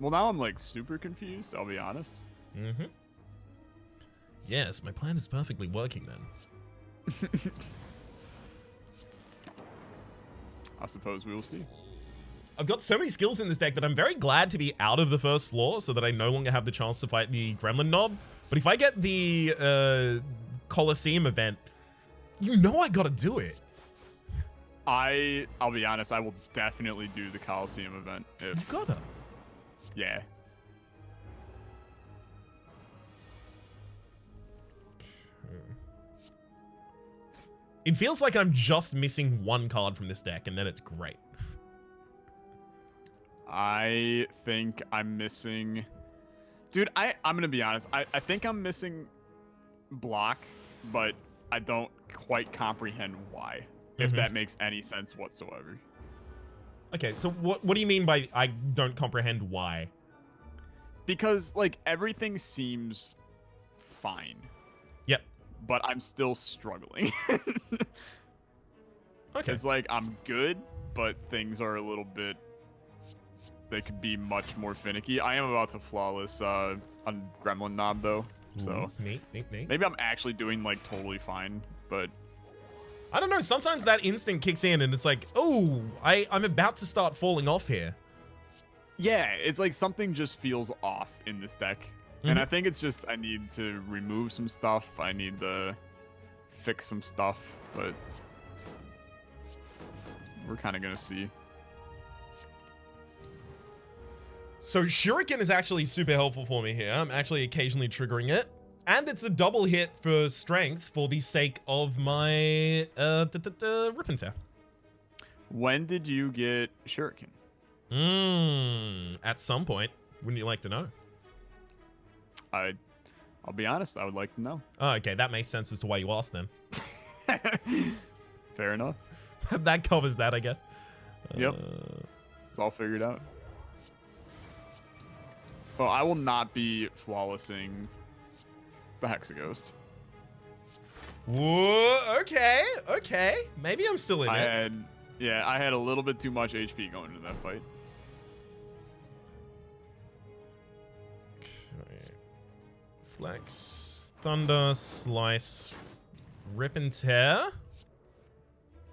Speaker 2: Well, now I'm like super confused, I'll be honest.
Speaker 1: Mm-hmm. Yes, my plan is perfectly working then.
Speaker 2: I suppose we will see.
Speaker 1: I've got so many skills in this deck that I'm very glad to be out of the first floor so that I no longer have the chance to fight the Gremlin Knob. But if I get the Coliseum event, you know I gotta do it.
Speaker 2: I'll be honest, I will definitely do the Coliseum event.
Speaker 1: You gotta.
Speaker 2: Yeah.
Speaker 1: It feels like I'm just missing one card from this deck, and then it's great.
Speaker 2: I think I'm missing... Dude, I'm going to be honest. I think I'm missing block, but I don't quite comprehend why, if that makes any sense whatsoever.
Speaker 1: Okay, so what do you mean by I don't comprehend why?
Speaker 2: Because, like, everything seems fine.
Speaker 1: Yep.
Speaker 2: But I'm still struggling.
Speaker 1: Okay.
Speaker 2: It's like, I'm good, but things are a little bit... They could be much more finicky. I am about to flawless on Gremlin Knob, though. So
Speaker 1: neat.
Speaker 2: maybe I'm actually doing, like, totally fine, but...
Speaker 1: I don't know, sometimes that instinct kicks in and it's like, oh, I'm about to start falling off here.
Speaker 2: Yeah, it's like something just feels off in this deck. And I think it's just I need to remove some stuff. I need to fix some stuff, but we're kind of going to see.
Speaker 1: So Shuriken is actually super helpful for me here. I'm actually occasionally triggering it. And it's a double hit for strength for the sake of my Rip and Tear.
Speaker 2: When did you get Shuriken?
Speaker 1: At some point. Wouldn't you like to know?
Speaker 2: I'll be honest, I would like to know.
Speaker 1: Oh, okay, that makes sense as to why you asked then.
Speaker 2: Fair enough.
Speaker 1: That covers that, I guess.
Speaker 2: Yep. It's all figured out. Well, I will not be flawlessing the Hexaghost.
Speaker 1: Whoa, okay. Maybe I'm still in it.
Speaker 2: I had a little bit too much HP going into that fight.
Speaker 1: Okay. Flex, Thunder, Slice, Rip and Tear.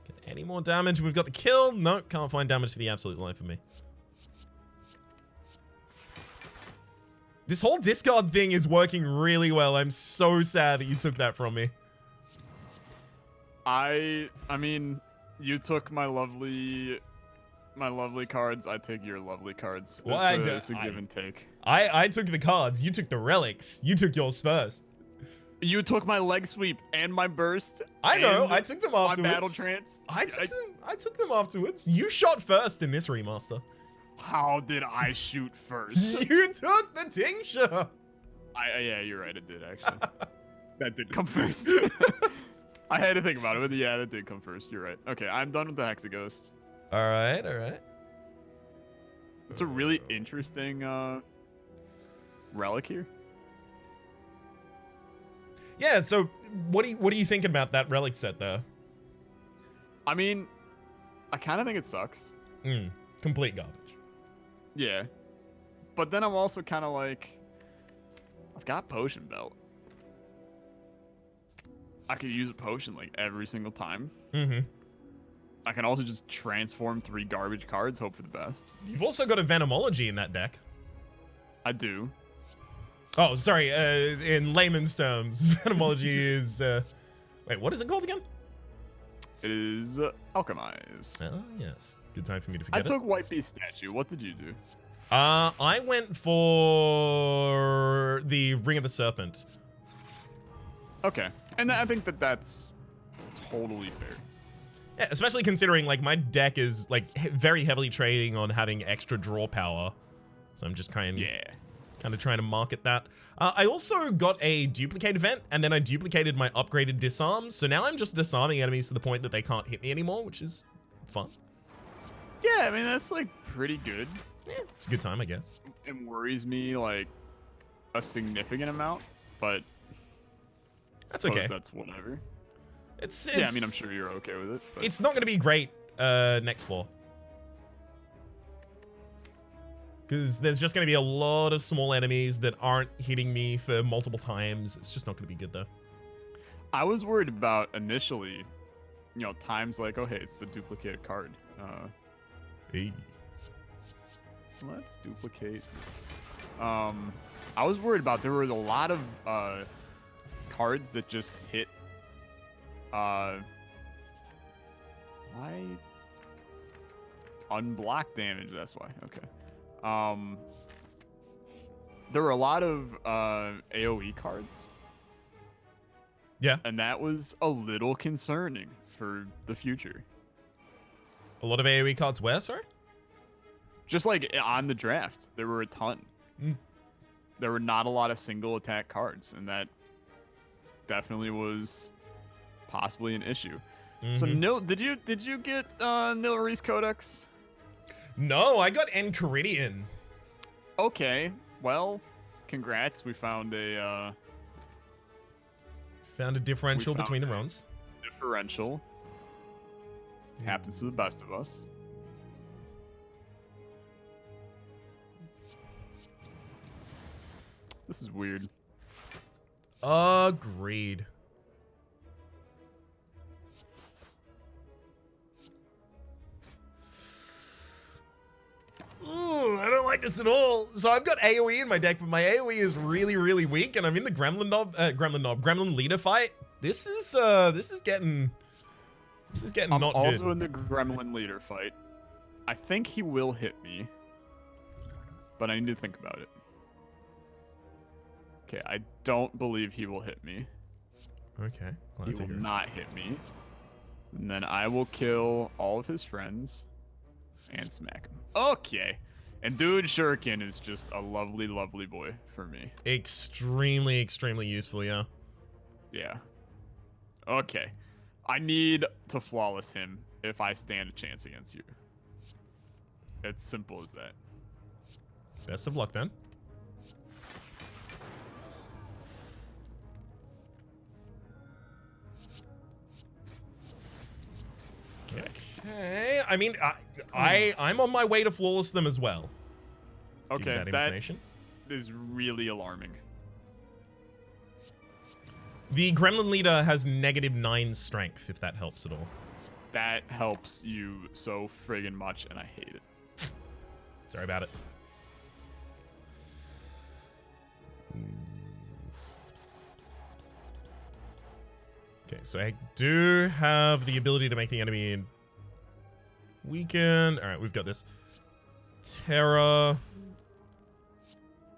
Speaker 1: Get any more damage? We've got the kill. No, can't find damage for the absolute life of me. This whole discard thing is working really well. I'm so sad that you took that from me.
Speaker 2: I mean, you took my lovely cards. I take your lovely cards.
Speaker 1: Well,
Speaker 2: it's a give and take.
Speaker 1: I took the cards. You took the relics. You took yours first.
Speaker 2: You took my leg sweep and my burst.
Speaker 1: I know. I took them afterwards.
Speaker 2: My battle trance.
Speaker 1: I took them afterwards. You shot first in this remaster.
Speaker 2: How did I shoot first?
Speaker 1: You took the tincture.
Speaker 2: Yeah, you're right. It did actually. That did come first. I had to think about it, but yeah, that did come first. You're right. Okay, I'm done with the Hexaghost.
Speaker 1: All right.
Speaker 2: It's a really interesting relic here.
Speaker 1: Yeah. So, what are you thinking about that relic set there?
Speaker 2: I mean, I kind of think it sucks.
Speaker 1: Complete garbage.
Speaker 2: Yeah, but then I'm also kind of like, I've got Potion Belt. I could use a potion like every single time. I can also just transform 3 garbage cards, hope for the best.
Speaker 1: You've also got a Venomology in that deck.
Speaker 2: I do.
Speaker 1: Oh, sorry. In layman's terms, Venomology is... Wait, what is it called again?
Speaker 2: It is Alchemize.
Speaker 1: Oh, yes. Good time for me to forget it.
Speaker 2: I took White Beast Statue. What did you do?
Speaker 1: I went for the Ring of the Serpent.
Speaker 2: Okay. And I think that's totally fair.
Speaker 1: Yeah, especially considering, like, my deck is, like, very heavily trading on having extra draw power. So I'm just kind of trying to market that. I also got a duplicate event, and then I duplicated my upgraded disarm. So now I'm just disarming enemies to the point that they can't hit me anymore, which is fun.
Speaker 2: Yeah, I mean, that's, like, pretty good.
Speaker 1: Yeah, it's a good time, I guess.
Speaker 2: It worries me, like, a significant amount, but
Speaker 1: that's okay.
Speaker 2: That's whatever.
Speaker 1: It's
Speaker 2: yeah, I mean, I'm sure you're okay with it. But.
Speaker 1: It's not going to be great next floor. Because there's just going to be a lot of small enemies that aren't hitting me for multiple times. It's just not going to be good, though.
Speaker 2: I was worried about initially, times like, oh, hey, it's a duplicated card.
Speaker 1: Hey.
Speaker 2: Let's duplicate this. I was worried about there were a lot of cards that just hit. Why? Unblock damage. That's why. Okay. There were a lot of AOE cards.
Speaker 1: Yeah.
Speaker 2: And that was a little concerning for the future.
Speaker 1: A lot of AoE cards where, sorry?
Speaker 2: Just like on the draft, there were a ton.
Speaker 1: Mm.
Speaker 2: There were not a lot of single attack cards, and that definitely was possibly an issue. So Nil, did you get Nilari's Codex?
Speaker 1: No, I got Enchiridion.
Speaker 2: Okay, well, congrats. We found a
Speaker 1: differential between the runs.
Speaker 2: differential. Happens to the best of us. This is weird.
Speaker 1: Agreed. Ooh, I don't like this at all. So I've got AoE in my deck, but my AoE is really, really weak, and I'm in the Gremlin leader fight. This is getting
Speaker 2: I'm
Speaker 1: not
Speaker 2: also
Speaker 1: good.
Speaker 2: in the Gremlin leader fight. I think he will hit me, but I need to think about it. Okay, I don't believe he will hit me.
Speaker 1: Okay,
Speaker 2: He will not hit me. And then I will kill all of his friends and smack him. Okay. And Dude Shuriken is just a lovely, lovely boy for me.
Speaker 1: Extremely, extremely useful, yeah.
Speaker 2: Yeah. Okay. I need to flawless him if I stand a chance against you. It's simple as that.
Speaker 1: Best of luck then. Okay. I mean, I'm on my way to flawless them as well.
Speaker 2: Okay,
Speaker 1: that
Speaker 2: that
Speaker 1: information.
Speaker 2: is really alarming.
Speaker 1: The Gremlin leader has -9 strength, if that helps at all.
Speaker 2: That helps you so friggin' much, and I hate it.
Speaker 1: Sorry about it. Okay, so I do have the ability to make the enemy weaken. All right, we've got this. Terror.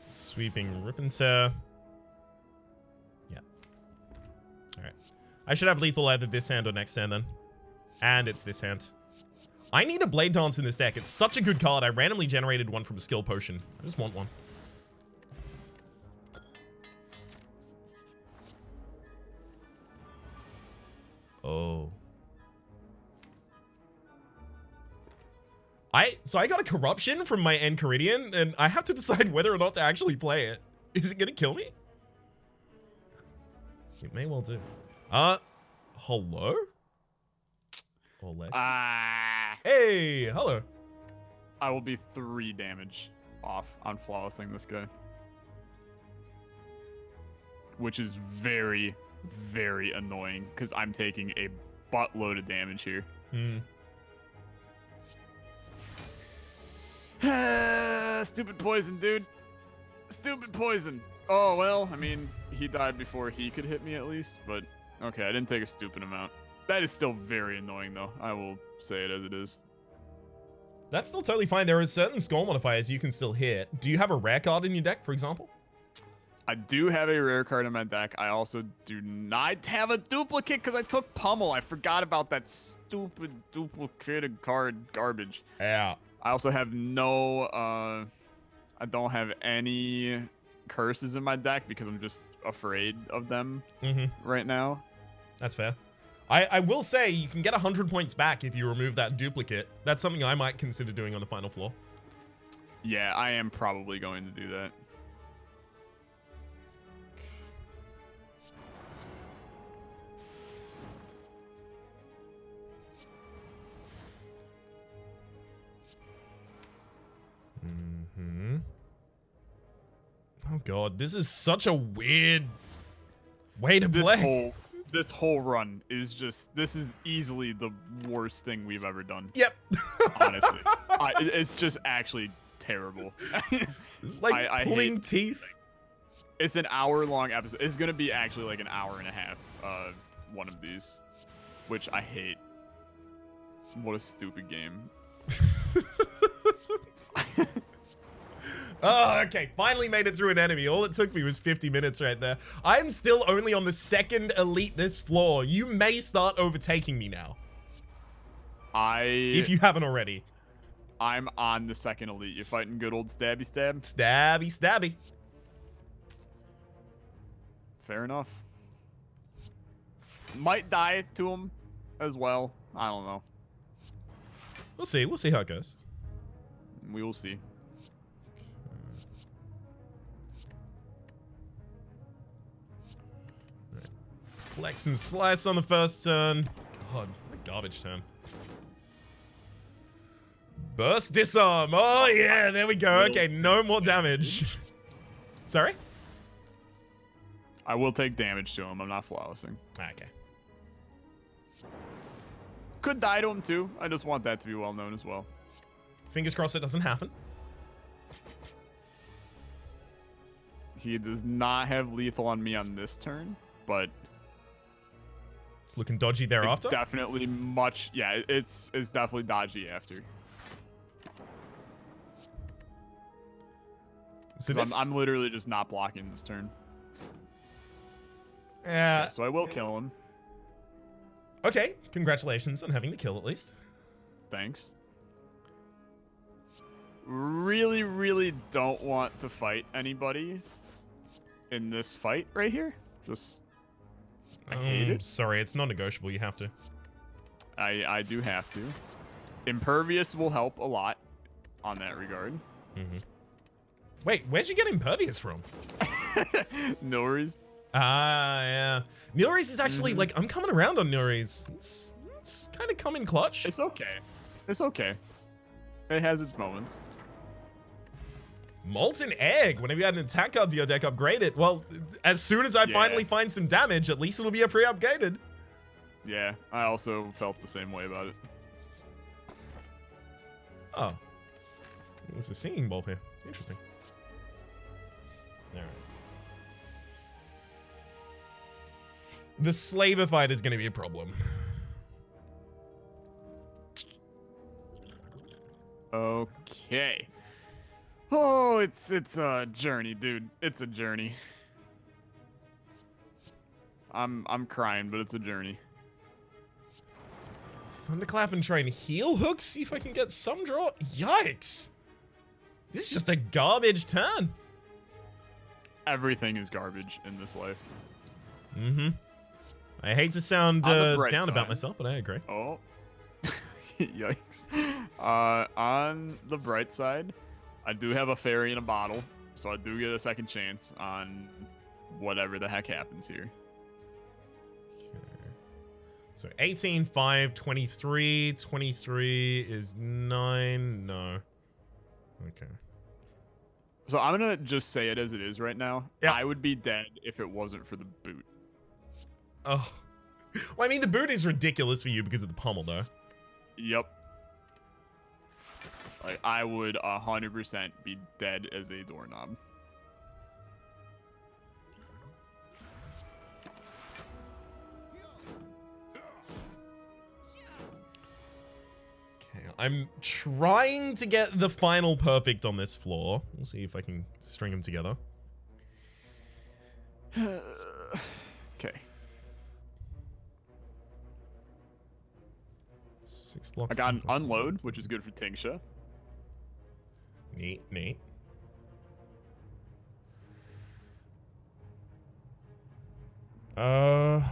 Speaker 1: Sweeping Rip and Tear. Yeah. All right. I should have lethal either this hand or next hand then. And it's this hand. I need a Blade Dance in this deck. It's such a good card. I randomly generated one from a skill potion. I just want one. Oh. So I got a corruption from my Enchiridion, and I have to decide whether or not to actually play it. Is it gonna kill me? It may well do. Hello? Olexa. Hey, hello.
Speaker 2: I will be 3 damage off on flawlessing this guy. Which is very, very annoying, because I'm taking a buttload of damage here. Stupid poison, dude. Stupid poison. Oh, well, I mean, he died before he could hit me at least, but okay, I didn't take a stupid amount. That is still very annoying, though. I will say it as it is.
Speaker 1: That's still totally fine. There are certain score modifiers you can still hit. Do you have a rare card in your deck, for example?
Speaker 2: I do have a rare card in my deck. I also do not have a duplicate because I took Pummel. I forgot about that stupid duplicated card garbage.
Speaker 1: Yeah.
Speaker 2: I also have no, I don't have any curses in my deck because I'm just afraid of them right now.
Speaker 1: That's fair. I will say you can get 100 points back if you remove that duplicate. That's something I might consider doing on the final floor.
Speaker 2: Yeah, I am probably going to do that.
Speaker 1: Oh god, this is such a weird way to play.
Speaker 2: This whole run is just, this is easily the worst thing we've ever done.
Speaker 1: Yep.
Speaker 2: Honestly. It's just actually terrible.
Speaker 1: It's like
Speaker 2: I
Speaker 1: pulling
Speaker 2: hate
Speaker 1: teeth.
Speaker 2: It's an hour-long episode. It's gonna be actually like an hour and a half. One of these, which I hate. What a stupid game.
Speaker 1: Oh, okay. Finally made it through an enemy. All it took me was 50 minutes right there. I'm still only on the second elite this floor. You may start overtaking me now. If you haven't already.
Speaker 2: I'm on the second elite. You're fighting good old stabby stab?
Speaker 1: Stabby, stabby.
Speaker 2: Fair enough. Might die to him as well. I don't know.
Speaker 1: We'll see. We'll see how it goes.
Speaker 2: We will see.
Speaker 1: Flex and slice on the first turn. God, what a garbage turn. Burst disarm. Oh, yeah, there we go. Okay, no more damage. Sorry?
Speaker 2: I will take damage to him. I'm not flawlessing.
Speaker 1: Okay.
Speaker 2: Could die to him, too. I just want that to be well known as well.
Speaker 1: Fingers crossed it doesn't happen.
Speaker 2: He does not have lethal on me on this turn, but...
Speaker 1: It's looking dodgy thereafter.
Speaker 2: It's definitely much... Yeah, it's definitely dodgy after.
Speaker 1: So this...
Speaker 2: I'm literally just not blocking this turn.
Speaker 1: Yeah.
Speaker 2: Okay, so I will kill him.
Speaker 1: Okay, congratulations on having the kill at least.
Speaker 2: Thanks. Really, really don't want to fight anybody in this fight right here. Just... I hate it.
Speaker 1: Sorry, it's non-negotiable. You have to.
Speaker 2: I do have to. Impervious will help a lot on that regard.
Speaker 1: Mm-hmm. Wait, where'd you get Impervious from?
Speaker 2: No worries.
Speaker 1: Ah, yeah. Nilrees is actually, like, I'm coming around on Nilrees. It's kind of coming clutch.
Speaker 2: It's okay. It's okay. It has its moments.
Speaker 1: Molten Egg. Whenever you add an attack card to your deck, upgrade it. Well, as soon as I finally find some damage, at least it'll be a pre-upgraded.
Speaker 2: Yeah, I also felt the same way about it.
Speaker 1: Oh. There's a singing bulb here. Interesting. Alright. The Slaver fight is going to be a problem.
Speaker 2: Okay. Oh, it's a journey, dude. It's a journey. I'm crying, but it's a journey.
Speaker 1: Thunderclap and try and heal hook. See if I can get some draw. Yikes! This is just a garbage turn.
Speaker 2: Everything is garbage in this life.
Speaker 1: Mm-hmm. I hate to sound down about myself, but I agree.
Speaker 2: Oh. Yikes. On the bright side, I do have a fairy in a bottle, so I do get a second chance on whatever the heck happens here.
Speaker 1: Okay. So 18, 5, 23. 23 is 9. No. Okay.
Speaker 2: So I'm going to just say it as it is right now.
Speaker 1: Yeah.
Speaker 2: I would be dead if it wasn't for the boot.
Speaker 1: Oh. Well, I mean, the boot is ridiculous for you because of the pommel, though.
Speaker 2: Yep. Like, I would 100% be dead as a doorknob.
Speaker 1: Okay, I'm trying to get the final perfect on this floor. We'll see if I can string them together.
Speaker 2: Okay.
Speaker 1: 6 block.
Speaker 2: I got an unload, which is good for Tingsha.
Speaker 1: Neat, neat. God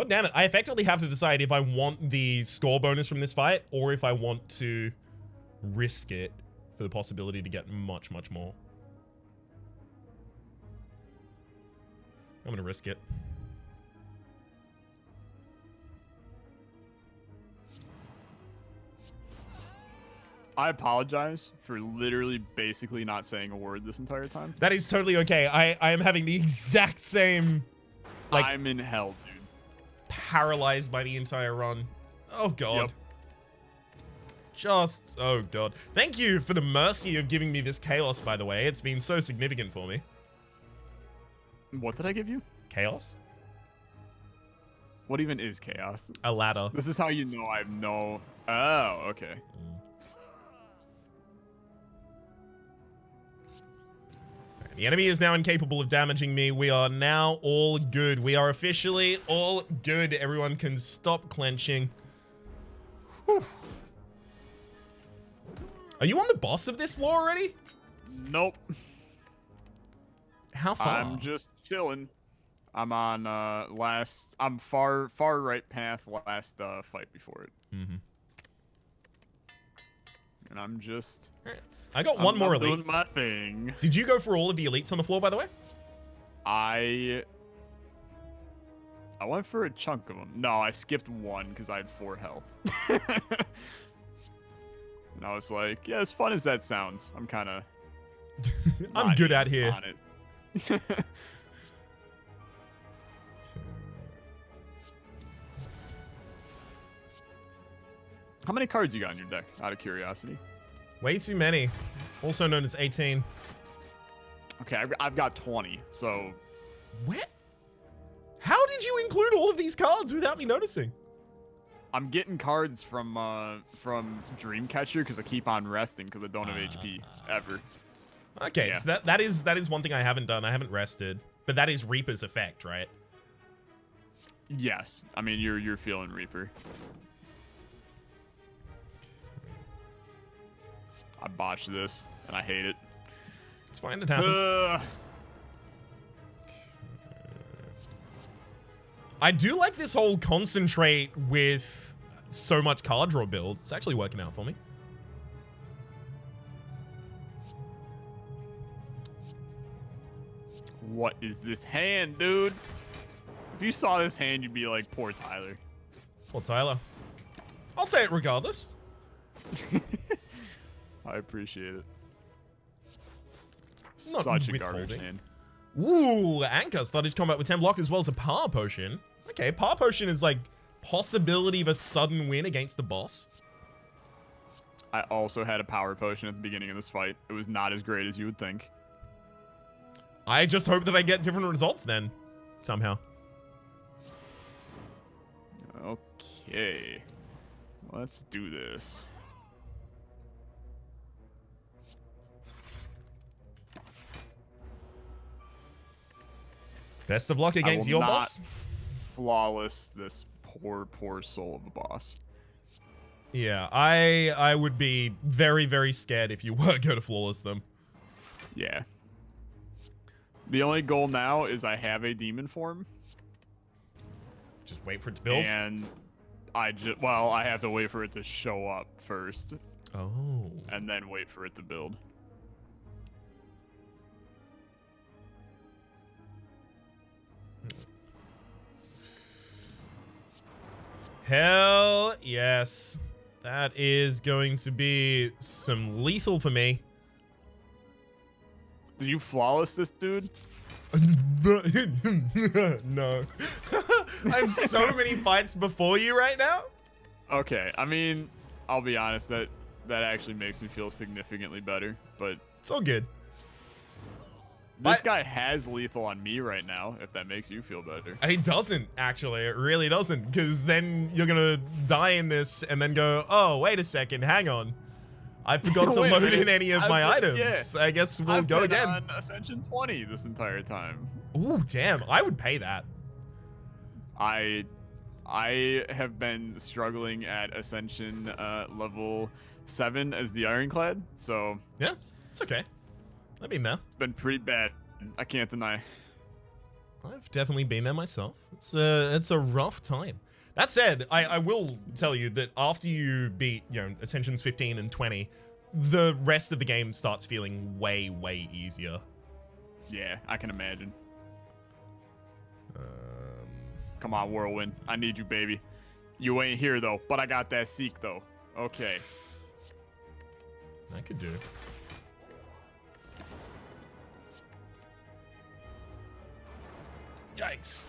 Speaker 1: damn it. I effectively have to decide if I want the score bonus from this fight or if I want to risk it for the possibility to get much, much more. I'm gonna risk it.
Speaker 2: I apologize for literally basically not saying a word this entire time.
Speaker 1: That is totally okay. I am having the exact same, like,
Speaker 2: I'm in hell, dude.
Speaker 1: Paralyzed by the entire run. Oh god. just... Oh, God. Thank you for the mercy of giving me this chaos, by the way. It's been so significant for me.
Speaker 2: What did I give you?
Speaker 1: Chaos?
Speaker 2: What even is chaos?
Speaker 1: A ladder.
Speaker 2: This is how you know I have no... Oh, okay.
Speaker 1: The enemy is now incapable of damaging me. We are now all good. We are officially all good. Everyone can stop clenching. Whew. Are you on the boss of this floor already?
Speaker 2: Nope.
Speaker 1: How far?
Speaker 2: I'm just chilling. I'm on last... I'm far right path last fight before it.
Speaker 1: Mm-hmm.
Speaker 2: And I'm just...
Speaker 1: I got one more elite.
Speaker 2: Doing my thing.
Speaker 1: Did you go for all of the elites on the floor, by the way?
Speaker 2: I went for a chunk of them. No, I skipped one because I had 4 health. And I was like, yeah, as fun as that sounds, I'm kind of...
Speaker 1: I'm good at here.
Speaker 2: On it. How many cards you got in your deck, out of curiosity?
Speaker 1: Way too many. Also known as 18.
Speaker 2: Okay, I've got 20, so...
Speaker 1: What? How did you include all of these cards without me noticing?
Speaker 2: I'm getting cards from Dreamcatcher because I keep on resting because I don't have HP ever.
Speaker 1: Okay,
Speaker 2: Yeah.
Speaker 1: so that is one thing I haven't done. I haven't rested. But that is Reaper's effect, right?
Speaker 2: Yes. I mean, you're feeling Reaper. I botched this, and I hate it.
Speaker 1: It's fine, it happens. I do like this whole concentrate with so much card draw build. It's actually working out for me.
Speaker 2: What is this hand, dude? If you saw this hand, you'd be like, poor Tyler.
Speaker 1: Well, Tyler. I'll say it regardless.
Speaker 2: I appreciate it.
Speaker 1: Not
Speaker 2: Such a
Speaker 1: withholding.
Speaker 2: garbage hand.
Speaker 1: Ooh, Anchor started combat with 10 block as well as a power potion. Okay, power potion is like possibility of a sudden win against the boss.
Speaker 2: I also had a power potion at the beginning of this fight. It was not as great as you would think.
Speaker 1: I just hope that I get different results then, somehow.
Speaker 2: Okay. Let's do this.
Speaker 1: Best of luck against your boss.
Speaker 2: Flawless this poor soul of a boss.
Speaker 1: Yeah, I would be very, very scared if you were going to flawless them.
Speaker 2: Yeah. The only goal now is I have a demon form.
Speaker 1: Just wait for it to build.
Speaker 2: And I have to wait for it to show up first.
Speaker 1: Oh.
Speaker 2: And then wait for it to build.
Speaker 1: Hell yes. That is going to be some lethal for me.
Speaker 2: Did you flawless this dude?
Speaker 1: No. I have so many fights before you right now.
Speaker 2: Okay, I mean, I'll be honest, that actually makes me feel significantly better, but
Speaker 1: It's all good.
Speaker 2: this guy has lethal on me right now, if that makes you feel better.
Speaker 1: It doesn't, actually. It really doesn't. Because then you're going to die in this and then go, oh, wait a second, hang on. I forgot to
Speaker 2: Wait a
Speaker 1: load
Speaker 2: minute.
Speaker 1: in any of my items.
Speaker 2: Yeah.
Speaker 1: I guess we'll
Speaker 2: I've
Speaker 1: go
Speaker 2: been
Speaker 1: again.
Speaker 2: on Ascension 20 this entire time.
Speaker 1: Ooh, damn. I would pay that.
Speaker 2: I have been struggling at Ascension level 7 as the Ironclad, so
Speaker 1: Yeah, it's okay. I've been there.
Speaker 2: it's been pretty bad. I can't deny.
Speaker 1: I've definitely been there myself. It's a rough time. That said, I will tell you that after you beat, Ascensions 15 and 20, the rest of the game starts feeling way, way easier.
Speaker 2: Yeah, I can imagine. Come on, Whirlwind. I need you, baby. You ain't here, though, but I got that Seek, though. Okay.
Speaker 1: I could do. Yikes.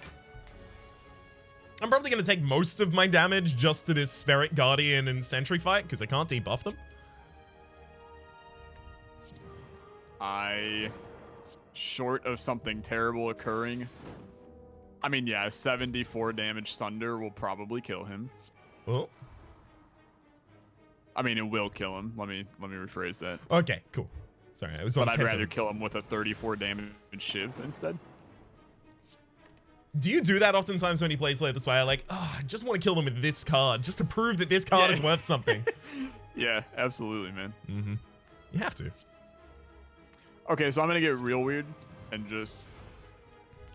Speaker 1: I'm probably going to take most of my damage just to this Spheric Guardian and Sentry fight, because I can't debuff them.
Speaker 2: Short of something terrible occurring, I mean, yeah, 74 damage Sunder will probably kill him.
Speaker 1: Oh.
Speaker 2: I mean, it will kill him. Let me rephrase that.
Speaker 1: Okay, cool. Sorry, I was on.
Speaker 2: But I'd rather kill him with a 34 damage Shiv instead.
Speaker 1: Do you do that oftentimes when you play Slay the Spire? Like, oh, I just want to kill them with this card, just to prove that this card is worth something.
Speaker 2: Yeah, absolutely, man.
Speaker 1: Mm-hmm. You have to.
Speaker 2: Okay, so I'm gonna get real weird and just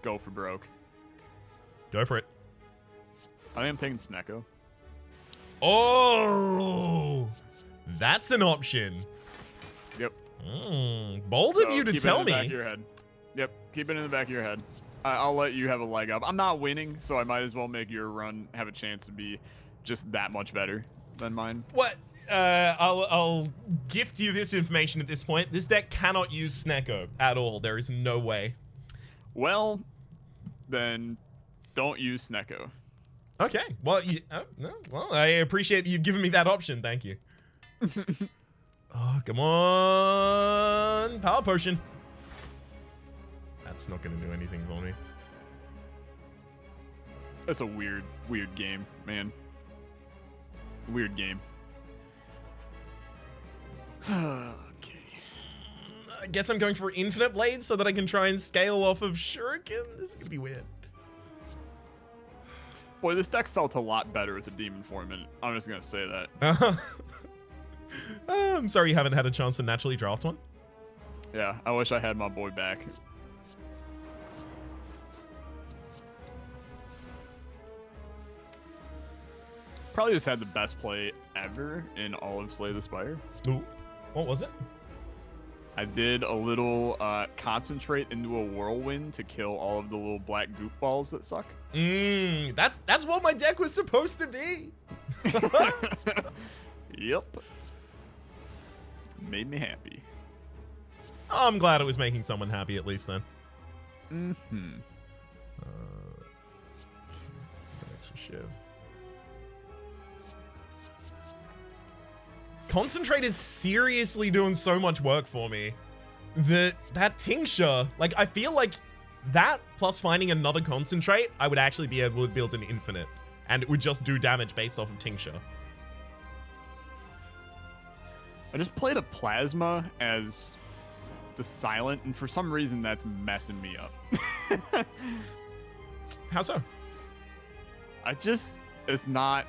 Speaker 2: go for broke.
Speaker 1: Go for it.
Speaker 2: I think I'm taking Snecko.
Speaker 1: Oh, that's an option.
Speaker 2: Yep.
Speaker 1: Bold of you to tell me.
Speaker 2: Keep it in the back of your head. Yep, keep it in the back of your head. I'll let you have a leg up. I'm not winning, so I might as well make your run have a chance to be just that much better than mine.
Speaker 1: What? I'll gift you this information at this point. This deck cannot use Snecko at all. There is no way.
Speaker 2: Well, then don't use Snecko.
Speaker 1: Okay. Well, no, well, I appreciate that you've given me that option. Thank you. Oh, come on. Power Potion. That's not going to do anything for me.
Speaker 2: That's a weird game, man. Weird game. Okay.
Speaker 1: I guess I'm going for Infinite Blade so that I can try and scale off of Shuriken. This is going to be weird.
Speaker 2: Boy, this deck felt a lot better with the Demon form, and I'm just going to say that.
Speaker 1: I'm sorry you haven't had a chance to naturally draft one.
Speaker 2: Yeah, I wish I had my boy back. Probably just had the best play ever in all of Slay the Spire.
Speaker 1: Ooh. What was it?
Speaker 2: I did a little concentrate into a whirlwind to kill all of the little black goop balls that suck.
Speaker 1: That's what my deck was supposed to be.
Speaker 2: Yep. Made me happy.
Speaker 1: Oh, I'm glad it was making someone happy at least then.
Speaker 2: Mm-hmm.
Speaker 1: Extra Shiv. Concentrate is seriously doing so much work for me. That Tincture, like, I feel like that plus finding another Concentrate, I would actually be able to build an Infinite. And it would just do damage based off of Tincture.
Speaker 2: I just played a Plasma as the Silent, and for some reason that's messing me up.
Speaker 1: How so?
Speaker 2: It's not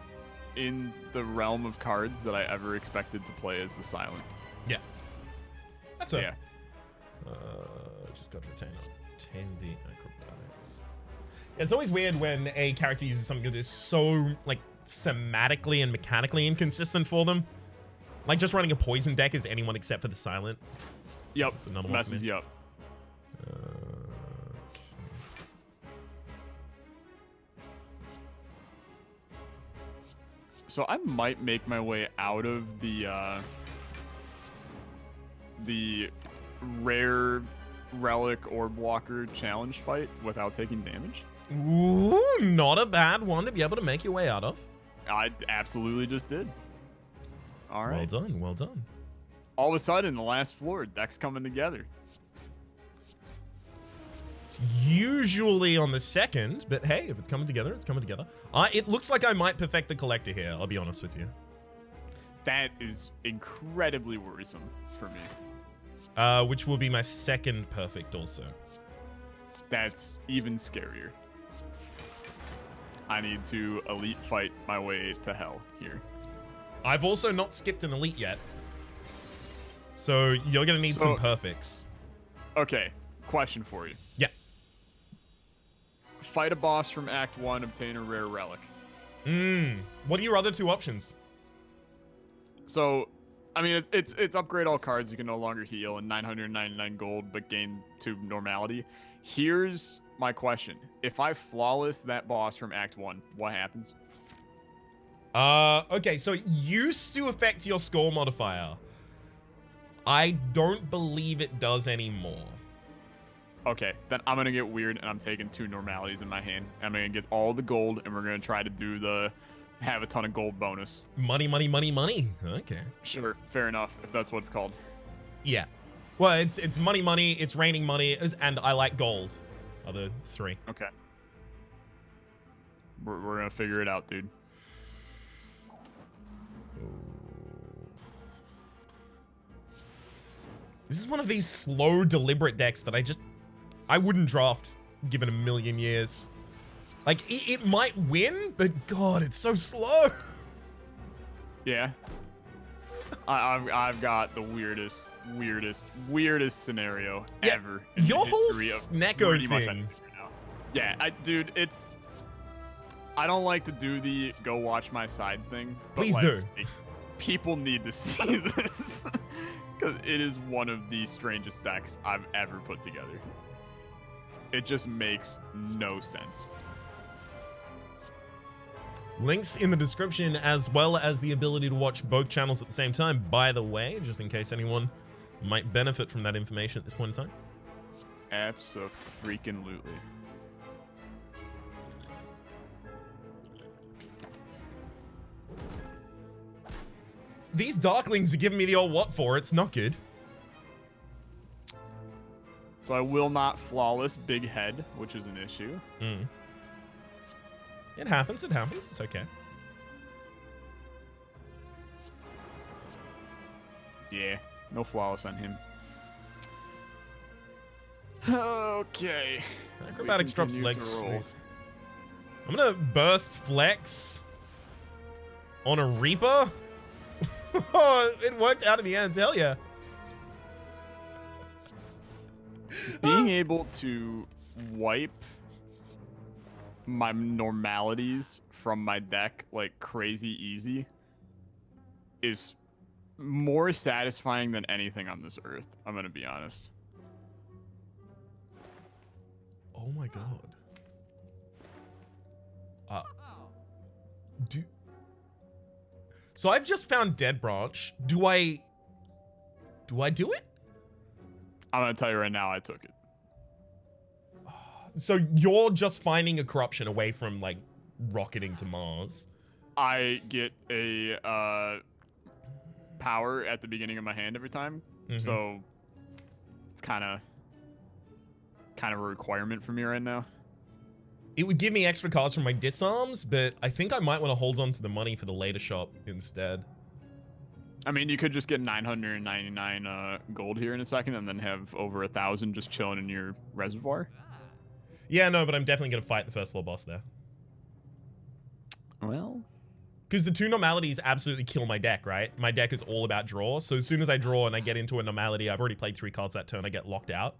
Speaker 2: in the realm of cards that I ever expected to play as the Silent.
Speaker 1: Yeah. That's fair.
Speaker 2: Yeah.
Speaker 1: Just got to retain the acrobatics. It's always weird when a character uses something that is so, like, thematically and mechanically inconsistent for them. Like, just running a poison deck is anyone except for the Silent.
Speaker 2: Yep.
Speaker 1: That's another one.
Speaker 2: Messes you up. So I might make my way out of the rare relic orb walker challenge fight without taking damage.
Speaker 1: Ooh, not a bad one to be able to make your way out of.
Speaker 2: I absolutely just did. All right.
Speaker 1: Well done, well done.
Speaker 2: All of a sudden, the last floor, deck's coming together.
Speaker 1: It's usually on the second, but hey, if it's coming together, it's coming together. It looks like I might perfect the collector here, I'll be honest with you.
Speaker 2: That is incredibly worrisome for me.
Speaker 1: Which will be my second perfect also.
Speaker 2: That's even scarier. I need to elite fight my way to hell here.
Speaker 1: I've also not skipped an elite yet. So you're going to need some perfects.
Speaker 2: Okay, question for you.
Speaker 1: Yeah.
Speaker 2: Fight a boss from Act 1, obtain a rare relic.
Speaker 1: What are your other two options?
Speaker 2: So, I mean, it's upgrade all cards. You can no longer heal and 999 gold, but gain to normality. Here's my question. If I flawless that boss from Act 1, what happens?
Speaker 1: Okay, so it used to affect your score modifier. I don't believe it does anymore.
Speaker 2: Okay, then I'm gonna get weird, and I'm taking 2 normalities in my hand. I'm gonna get all the gold, and we're gonna try to do the have a ton of gold bonus.
Speaker 1: Money, money, money, money. Okay.
Speaker 2: Sure, fair enough, if that's what it's called.
Speaker 1: Yeah. Well, it's money, money, it's raining money, and I like gold. Are the 3.
Speaker 2: Okay. We're gonna figure it out, dude.
Speaker 1: This is one of these slow, deliberate decks that I wouldn't draft given a million years. Like, it might win, but God, it's so slow.
Speaker 2: Yeah. I've got the weirdest scenario ever. In
Speaker 1: Your
Speaker 2: the
Speaker 1: whole
Speaker 2: history of
Speaker 1: Snecko
Speaker 2: pretty much
Speaker 1: thing.
Speaker 2: anything right now. Yeah, dude, I don't like to do the go watch my side thing. But
Speaker 1: Please
Speaker 2: like,
Speaker 1: do.
Speaker 2: People need to see this. Because it is one of the strangest decks I've ever put together. It just makes no sense.
Speaker 1: Links in the description, as well as the ability to watch both channels at the same time, by the way, just in case anyone might benefit from that information at this point in time.
Speaker 2: Abso-freaking-lutely.
Speaker 1: These Darklings are giving me the old what for. It's not good.
Speaker 2: So I will not flawless big head, which is an issue.
Speaker 1: It happens. It happens. It's okay.
Speaker 2: Yeah, no flawless on him. Okay.
Speaker 1: Acrobatics drops
Speaker 2: continue
Speaker 1: legs.
Speaker 2: to roll.
Speaker 1: I'm gonna burst flex on a Reaper. Oh, it worked out in the end. Hell yeah.
Speaker 2: Being able to wipe my normalities from my deck like crazy easy is more satisfying than anything on this earth. I'm gonna be honest.
Speaker 1: Oh my god. So I've just found Dead Branch. Do I do it?
Speaker 2: I'm gonna tell you right now, I took it.
Speaker 1: So you're just finding a corruption away from like rocketing to Mars.
Speaker 2: I get a power at the beginning of my hand every time, so it's kind of a requirement for me right now.
Speaker 1: It would give me extra cards from my disarms, but I think I might want to hold on to the money for the later shop instead.
Speaker 2: I mean, you could just get 999 gold here in a second and then have over 1,000 just chilling in your reservoir.
Speaker 1: Yeah, no, but I'm definitely going to fight the first floor boss there.
Speaker 2: Well,
Speaker 1: because the 2 normalities absolutely kill my deck, right? My deck is all about draw, so as soon as I draw and I get into a normality, I've already played 3 cards that turn, I get locked out.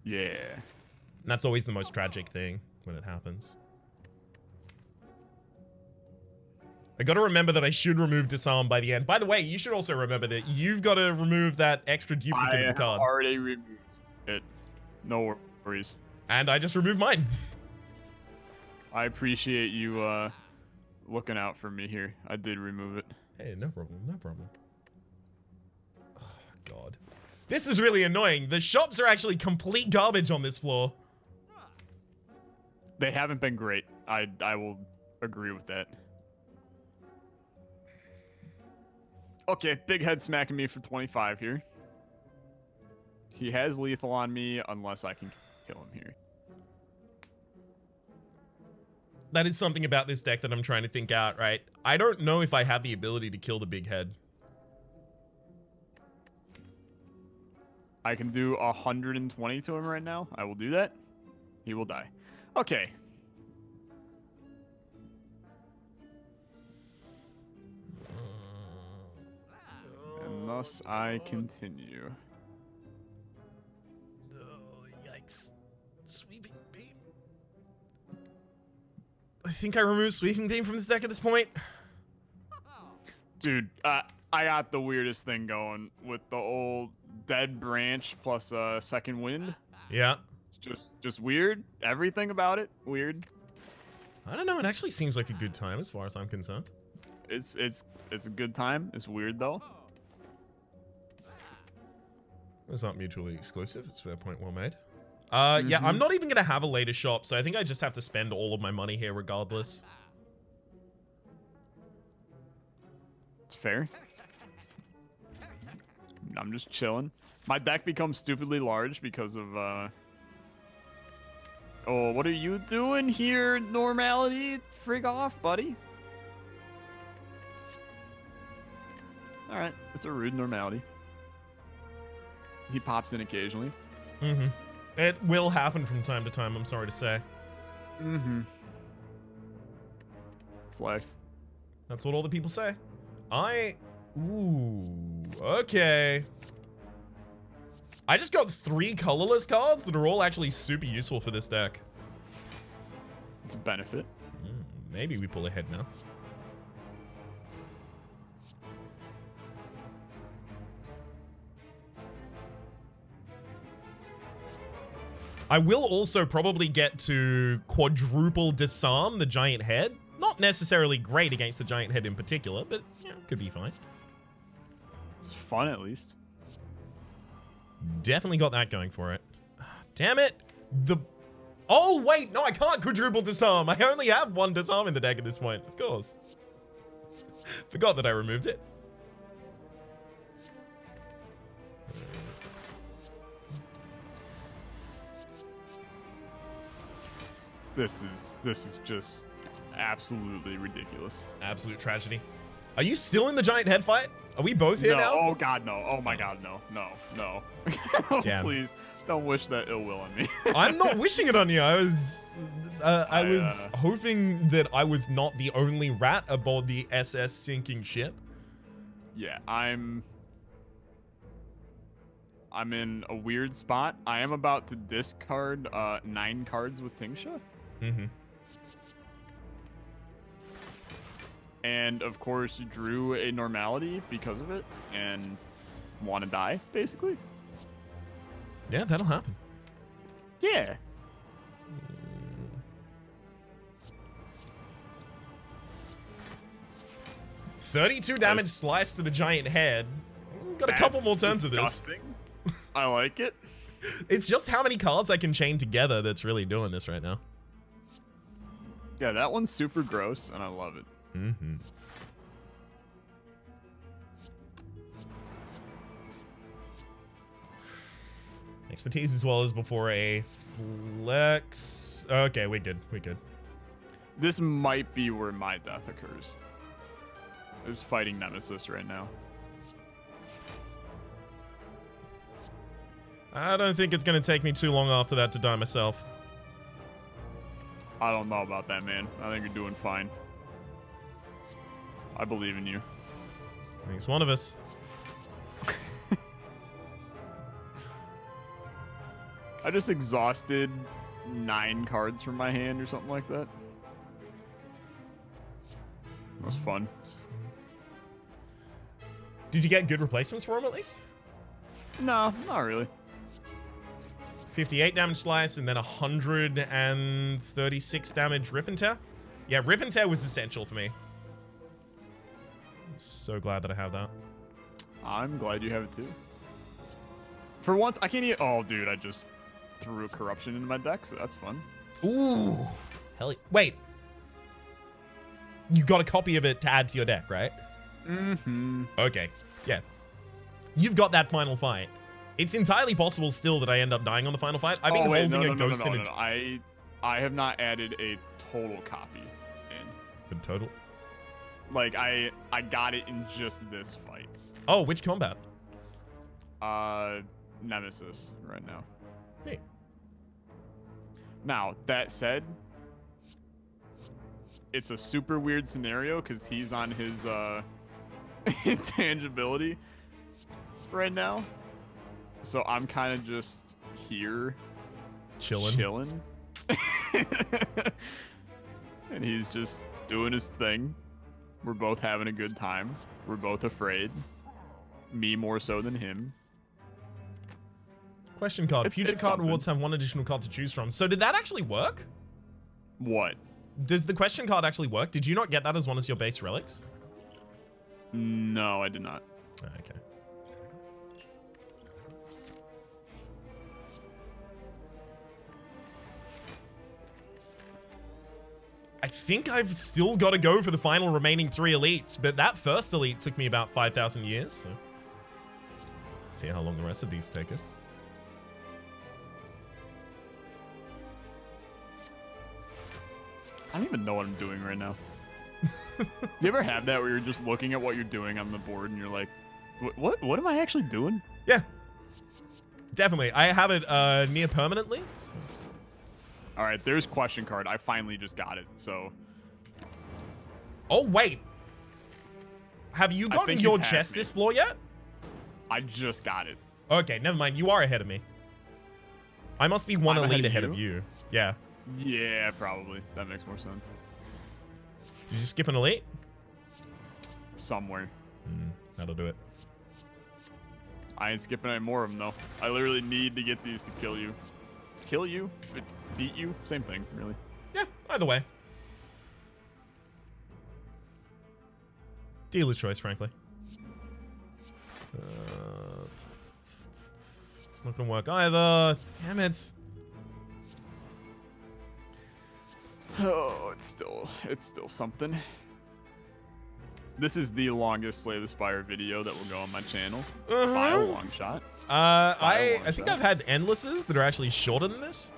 Speaker 2: yeah.
Speaker 1: And that's always the most tragic thing when it happens. I gotta remember that I should remove disarm by the end. By the way, you should also remember that you've got to remove that extra duplicate of the card.
Speaker 2: I already removed it. No worries.
Speaker 1: And I just removed mine.
Speaker 2: I appreciate you looking out for me here. I did remove it.
Speaker 1: Hey, no problem, no problem. Oh, God. This is really annoying. The shops are actually complete garbage on this floor.
Speaker 2: They haven't been great. I will agree with that. Okay, big head smacking me for 25 here. He has lethal on me unless I can kill him here.
Speaker 1: That is something about this deck that I'm trying to think out, right? I don't know if I have the ability to kill the big head.
Speaker 2: I can do 120 to him right now. I will do that. He will die. Okay. And thus I continue.
Speaker 1: Oh, yikes. Sweeping Beam. I think I removed Sweeping Beam from this deck at this point.
Speaker 2: Dude, I got the weirdest thing going with the old Dead Branch plus Second Wind.
Speaker 1: Yeah.
Speaker 2: It's just weird. Everything about it, weird.
Speaker 1: I don't know. It actually seems like a good time as far as I'm concerned.
Speaker 2: It's a good time. It's weird though.
Speaker 1: It's not mutually exclusive. It's a fair point well made. Yeah, I'm not even gonna have a later shop, so I think I just have to spend all of my money here regardless.
Speaker 2: It's fair. I'm just chilling. My deck becomes stupidly large because of, Oh, what are you doing here, Normality? Frig off, buddy. Alright, it's a rude Normality. He pops in occasionally.
Speaker 1: Mm-hmm. It will happen from time to time, I'm sorry to say.
Speaker 2: Mm-hmm. It's life.
Speaker 1: That's what all the people say. Ooh, okay. I just got 3 colorless cards that are all actually super useful for this deck.
Speaker 2: It's a benefit.
Speaker 1: Maybe we pull ahead now. I will also probably get to quadruple disarm the giant head. Not necessarily great against the giant head in particular, but could be fine.
Speaker 2: It's fun at least.
Speaker 1: Definitely got that going for it. Damn it. Oh, wait. No, I can't quadruple disarm. I only have 1 disarm in the deck at this point. Of course. Forgot that I removed it.
Speaker 2: This is just absolutely ridiculous.
Speaker 1: Absolute tragedy. Are you still in the giant head fight? Are we both here now?
Speaker 2: Oh god, no. Oh my god, no. No.
Speaker 1: Damn.
Speaker 2: Please, don't wish that ill will on me.
Speaker 1: I'm not wishing it on you. I was hoping that I was not the only rat aboard the SS sinking ship.
Speaker 2: Yeah, I'm in a weird spot. I am about to discard 9 cards with Tingsha.
Speaker 1: Mm-hmm.
Speaker 2: And of course drew a Normality because of it and want to die, basically.
Speaker 1: Yeah, that'll happen.
Speaker 2: Yeah.
Speaker 1: 32 damage slice to the giant head. Got a couple more turns of this.
Speaker 2: I like it.
Speaker 1: It's just how many cards I can chain together that's really doing this right now.
Speaker 2: Yeah, that one's super gross, and I love it.
Speaker 1: Mm-hmm. Expertise as well as before a flex. Okay, we good. We good.
Speaker 2: This might be where my death occurs. Is fighting Nemesis right now.
Speaker 1: I don't think it's going to take me too long after that to die myself.
Speaker 2: I don't know about that, man. I think you're doing fine. I believe in you.
Speaker 1: I think it's one of us.
Speaker 2: I just exhausted 9 cards from my hand or something like that. That was fun.
Speaker 1: Did you get good replacements for him at least?
Speaker 2: No, not really.
Speaker 1: 58 damage slice and then 136 damage rip and tear. Yeah, rip and tear was essential for me. I'm so glad that I have that.
Speaker 2: I'm glad you have it too. For once, I can't even... Oh, dude, I just threw a corruption into my deck, so that's fun.
Speaker 1: Ooh. Hell, wait. You got a copy of it to add to your deck, right?
Speaker 2: Mm-hmm.
Speaker 1: Okay. Yeah. You've got that final fight. It's entirely possible still that I end up dying on the final fight. I've been holding a ghost in a...
Speaker 2: I have not added a total copy in.
Speaker 1: A total?
Speaker 2: Like, I got it in just this fight.
Speaker 1: Oh, which combat?
Speaker 2: Nemesis right now.
Speaker 1: Hey.
Speaker 2: Now, that said, it's a super weird scenario because he's on his intangibility right now. So I'm kind of just here chilling. And he's just doing his thing. We're both having a good time. We're both afraid. Me more so than him.
Speaker 1: Question card. Future card
Speaker 2: something.
Speaker 1: rewards have 1 additional card to choose from. So did that actually work?
Speaker 2: What?
Speaker 1: Does the question card actually work? Did you not get that as one of your base relics?
Speaker 2: No, I did not.
Speaker 1: Okay. I think I've still got to go for the final remaining 3 elites, but that first elite took me about 5,000 years, so let's see how long the rest of these take us.
Speaker 2: I don't even know what I'm doing right now. Do you ever have that where you're just looking at what you're doing on the board and you're like, what am I actually doing?
Speaker 1: Yeah, definitely. I have it near permanently. So.
Speaker 2: All right, there's question card. I finally just got it, so.
Speaker 1: Oh, wait. Have you gotten your chest this floor yet?
Speaker 2: I just got it.
Speaker 1: Okay, never mind. You are ahead of me. I must be one elite ahead of you. Yeah.
Speaker 2: Yeah, probably. That makes more sense.
Speaker 1: Did you skip an elite?
Speaker 2: Somewhere.
Speaker 1: That'll do it.
Speaker 2: I ain't skipping any more of them, though. I literally need to get these to kill you. Kill you? If it beat you? Same thing, really.
Speaker 1: Yeah, either way. Dealer's choice, frankly. It's not gonna work either. Damn it.
Speaker 2: Oh, it's still something. This is the longest Slay the Spire video that will go on my channel by a long shot.
Speaker 1: I think I've had endlesses that are actually shorter than this.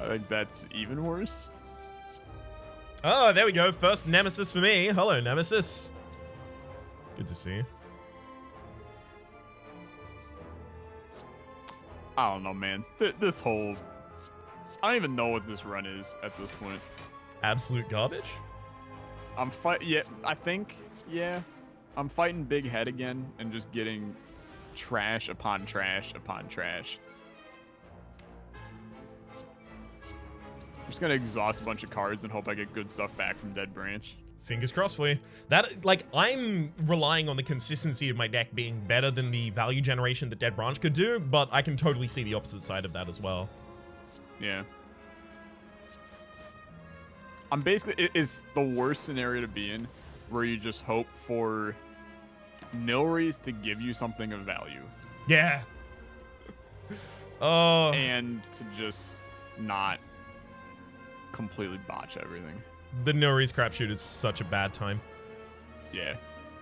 Speaker 2: I think that's even worse.
Speaker 1: Oh, there we go. First nemesis for me. Hello, nemesis. Good to see you.
Speaker 2: I don't know, man. This whole... I don't even know what this run is at this point.
Speaker 1: Absolute garbage?
Speaker 2: Yeah, I think, yeah. I'm fighting Big Head again and just getting trash upon trash upon trash. I'm just gonna exhaust a bunch of cards and hope I get good stuff back from Dead Branch.
Speaker 1: Fingers crossed for you. That, like, I'm relying on the consistency of my deck being better than the value generation that Dead Branch could do, but I can totally see the opposite side of that as well.
Speaker 2: Yeah. I'm basically, it's the worst scenario to be in, where you just hope for Nilries to give you something of value.
Speaker 1: Yeah. Oh.
Speaker 2: And to just not completely botch everything.
Speaker 1: The Nilries crapshoot is such a bad time.
Speaker 2: Yeah.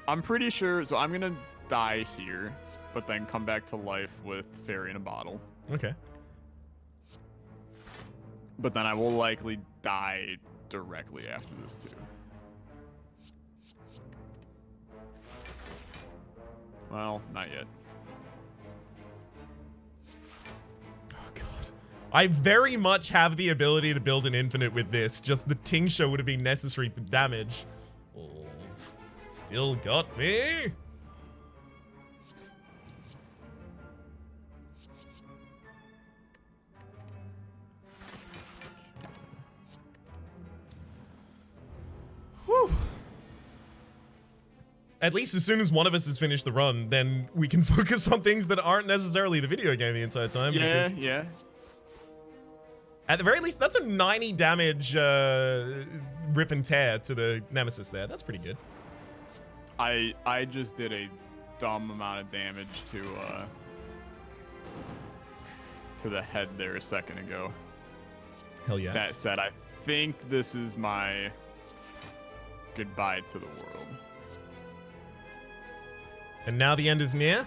Speaker 2: I'm pretty sure, so I'm gonna die here, but then come back to life with Fairy in a Bottle.
Speaker 1: Okay.
Speaker 2: But then I will likely die directly after this too. Well, not yet.
Speaker 1: Oh god. I very much have the ability to build an infinite with this, just the tincture would have been necessary for damage. Oh, still got me. Whew. At least as soon as one of us has finished the run, then we can focus on things that aren't necessarily the video game the entire time.
Speaker 2: Yeah, yeah.
Speaker 1: At the very least, that's a 90 damage rip and tear to the nemesis there. That's pretty good.
Speaker 2: I just did a dumb amount of damage to the head there a second ago.
Speaker 1: Hell yes.
Speaker 2: That said, I think this is my goodbye to the world.
Speaker 1: And now the end is near.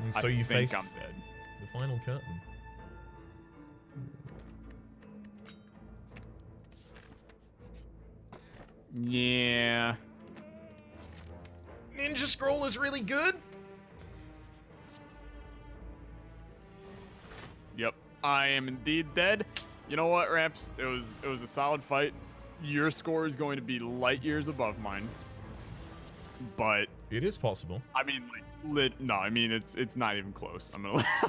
Speaker 1: And so you face
Speaker 2: I'm dead.
Speaker 1: The final curtain.
Speaker 2: Yeah.
Speaker 1: Ninja Scroll is really good.
Speaker 2: Yep. I am indeed dead. You know what, Raps? It was a solid fight. Your score is going to be light years above mine. But
Speaker 1: it is possible.
Speaker 2: I mean, like, no, I mean it's not even close. I'm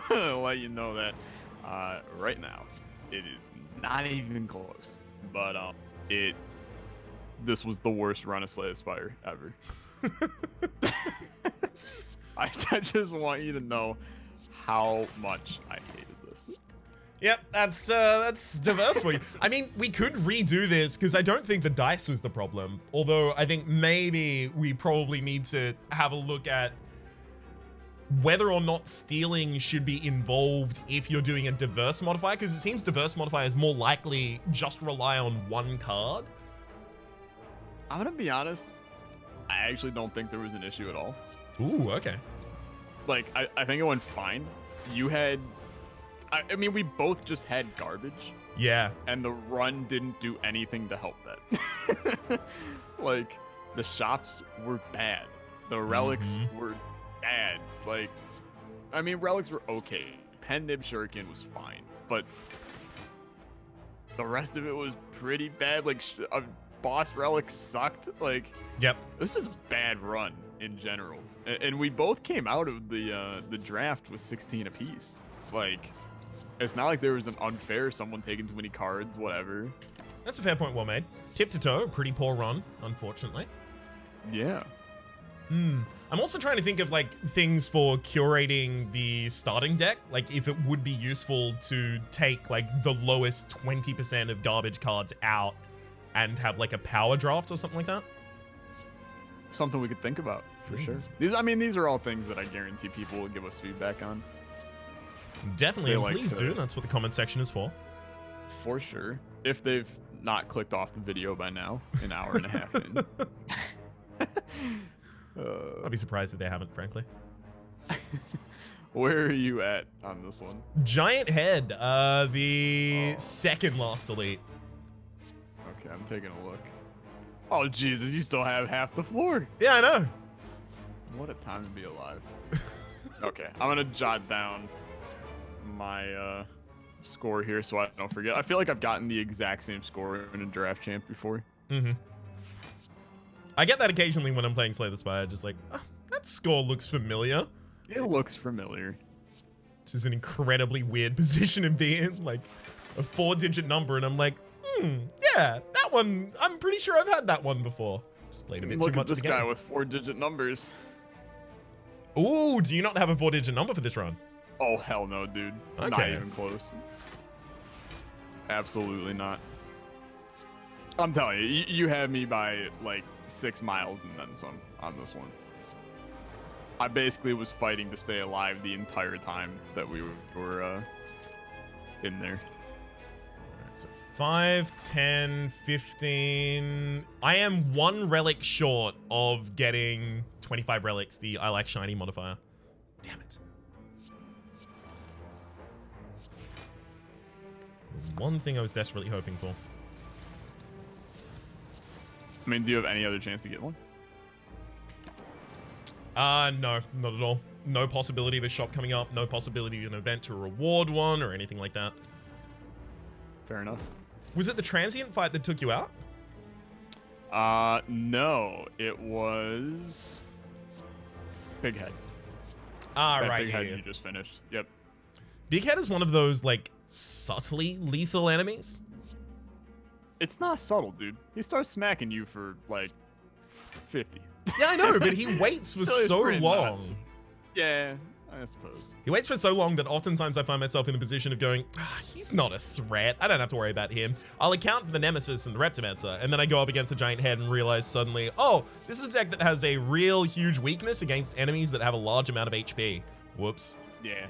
Speaker 2: gonna let you know that right now. It is not even close. But this was the worst run of Slay the Spire ever. I just want you to know how much I hated this.
Speaker 1: Yep, that's diverse for you. I mean, we could redo this because I don't think the dice was the problem. Although I think maybe we probably need to have a look at whether or not stealing should be involved if you're doing a diverse modifier, because it seems diverse modifiers more likely just rely on one card.
Speaker 2: I'm gonna be honest, I actually don't think there was an issue at all.
Speaker 1: Ooh, okay.
Speaker 2: Like, I think it went fine. You had, I mean, we both just had garbage.
Speaker 1: Yeah.
Speaker 2: And the run didn't do anything to help that. Like, the shops were bad. The relics were bad. Like, I mean, relics were okay. Pen Nib Shuriken was fine. But the rest of it was pretty bad. Like, a boss relic sucked. Like,
Speaker 1: yep.
Speaker 2: It was just a bad run in general. And we both came out of the draft with 16 apiece. Like, it's not like there was an unfair someone taking too many cards, whatever.
Speaker 1: That's a fair point, well made. Tip to toe, pretty poor run, unfortunately.
Speaker 2: Yeah.
Speaker 1: I'm also trying to think of like things for curating the starting deck. Like if it would be useful to take like the lowest 20% of garbage cards out and have like a power draft or something like that.
Speaker 2: Something we could think about for sure. These are all things that I guarantee people will give us feedback on.
Speaker 1: Definitely, and please do. That's what the comment section is for.
Speaker 2: For sure. If they've not clicked off the video by now, an hour and a half in.
Speaker 1: I'd be surprised if they haven't, frankly.
Speaker 2: Where are you at on this one?
Speaker 1: Giant Head, the second last elite.
Speaker 2: Okay, I'm taking a look. Oh, Jesus, you still have half the floor.
Speaker 1: Yeah, I know.
Speaker 2: What a time to be alive. Okay, I'm going to jot down my score here so I don't forget. I feel like I've gotten the exact same score in a draft champ before.
Speaker 1: I get that occasionally when I'm playing Slay the Spire, just like, that score looks familiar.
Speaker 2: It looks familiar.
Speaker 1: Which is an incredibly weird position to be in, like a 4-digit number, and I'm like, yeah, that one, I'm pretty sure I've had that one before. Just played a bit too much.
Speaker 2: Look at this
Speaker 1: again.
Speaker 2: guy with 4-digit numbers.
Speaker 1: Ooh, do you not have a 4-digit number for this run?
Speaker 2: Oh, hell no, dude.
Speaker 1: Okay.
Speaker 2: Not even close. Absolutely not. I'm telling you, you had me by like 6 miles and then some on this one. I basically was fighting to stay alive the entire time that we were in there.
Speaker 1: Alright, so 5, 10, 15. I am 1 relic short of getting 25 relics, the I like shiny modifier. Damn it. The one thing I was desperately hoping for.
Speaker 2: I mean, do you have any other chance to get one?
Speaker 1: No, not at all. No possibility of a shop coming up, no possibility of an event to reward one or anything like that.
Speaker 2: Fair enough.
Speaker 1: Was it the transient fight that took you out?
Speaker 2: No, it was Big Head.
Speaker 1: Ah,
Speaker 2: that
Speaker 1: right,
Speaker 2: Big
Speaker 1: yeah,
Speaker 2: Head
Speaker 1: yeah.
Speaker 2: you just finished. Yep.
Speaker 1: Big Head is one of those, like, subtly lethal enemies.
Speaker 2: It's not subtle, dude. He starts smacking you for, like, 50.
Speaker 1: Yeah, I know, but he waits for so
Speaker 2: pretty
Speaker 1: long.
Speaker 2: nuts. Yeah, I suppose.
Speaker 1: He waits for so long that oftentimes I find myself in the position of going, he's not a threat. I don't have to worry about him. I'll account for the Nemesis and the Reptimancer, and then I go up against a Giant Head and realize suddenly, oh, this is a deck that has a real huge weakness against enemies that have a large amount of HP. Whoops.
Speaker 2: Yeah.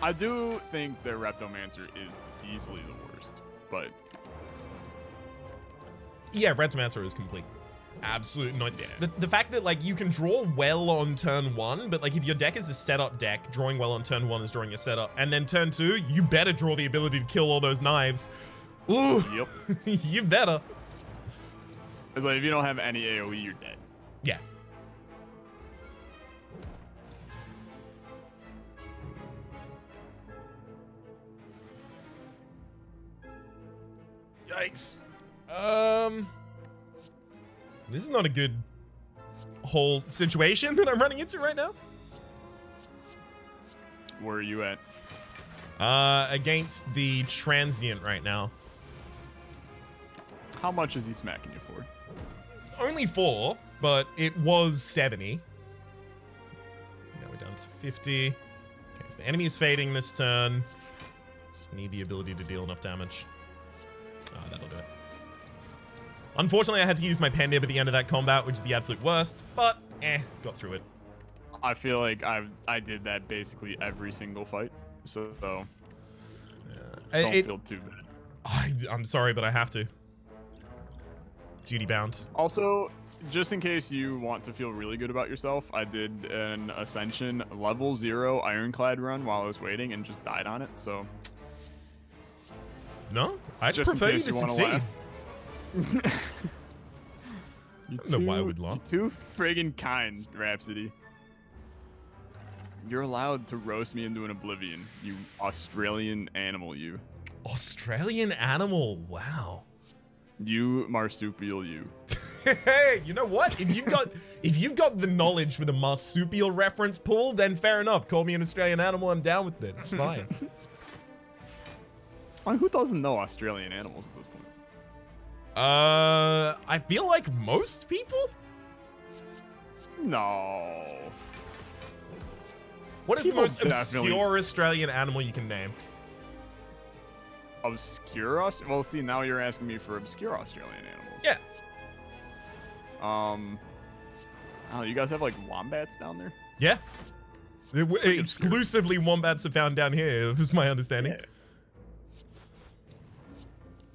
Speaker 2: I do think the Reptomancer is easily the worst, but...
Speaker 1: Yeah, Reptimancer is complete. Absolute noise. Yeah. The fact that, like, you can draw well on turn 1, but, like, if your deck is a setup deck, drawing well on turn 1 is drawing a setup, and then turn 2, you better draw the ability to kill all those knives. Ooh.
Speaker 2: Yep.
Speaker 1: You better.
Speaker 2: It's like, if you don't have any AoE, you're dead.
Speaker 1: Yeah. Yikes. This is not a good whole situation that I'm running into right now.
Speaker 2: Where are you at?
Speaker 1: Against the transient right now.
Speaker 2: How much is he smacking you for?
Speaker 1: Only 4, but it was 70. Now we're down to 50. Okay, so the enemy is fading this turn. Just need the ability to deal enough damage. That'll do it. Unfortunately, I had to use my pen nib at the end of that combat, which is the absolute worst, but got through it.
Speaker 2: I feel like I did that basically every single fight, so don't feel too bad.
Speaker 1: I'm sorry, but I have to. Duty bound.
Speaker 2: Also, just in case you want to feel really good about yourself, I did an Ascension level 0 Ironclad run while I was waiting and just died on it, so...
Speaker 1: No, I'd
Speaker 2: just
Speaker 1: prefer you to succeed.
Speaker 2: I
Speaker 1: don't know why I would laugh.
Speaker 2: Too friggin' kind, Rhapsody. You're allowed to roast me into an oblivion, you Australian animal, you.
Speaker 1: Australian animal, wow.
Speaker 2: You marsupial, you.
Speaker 1: Hey, you know what? If you've got the knowledge for the marsupial reference pool, then fair enough. Call me an Australian animal. I'm down with it. It's fine.
Speaker 2: I mean, who doesn't know Australian animals at this point?
Speaker 1: I feel like most people.
Speaker 2: No.
Speaker 1: What is
Speaker 2: People
Speaker 1: the most
Speaker 2: definitely-
Speaker 1: obscure Australian animal you can name?
Speaker 2: Obscure Well, see, now you're asking me for obscure Australian animals.
Speaker 1: Yeah.
Speaker 2: Oh, you guys have like wombats down there?
Speaker 1: Yeah. Exclusively wombats are found down here, was my understanding.
Speaker 2: Yeah.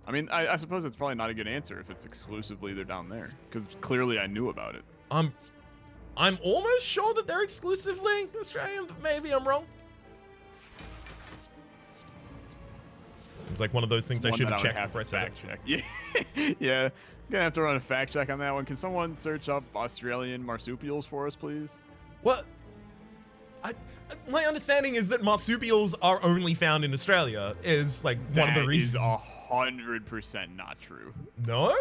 Speaker 2: I mean, I suppose it's probably not a good answer if it's exclusively they're down there, because clearly I knew about it.
Speaker 1: I'm almost sure that they're exclusively Australian, but maybe I'm wrong. Seems like one of those things I should have checked before I said
Speaker 2: fact check. Yeah, yeah. I'm gonna have to run a fact check on that one. Can someone search up Australian marsupials for us, please?
Speaker 1: What? My understanding is that marsupials are only found in Australia. Is like one of the reasons.
Speaker 2: That is 100% not true.
Speaker 1: No?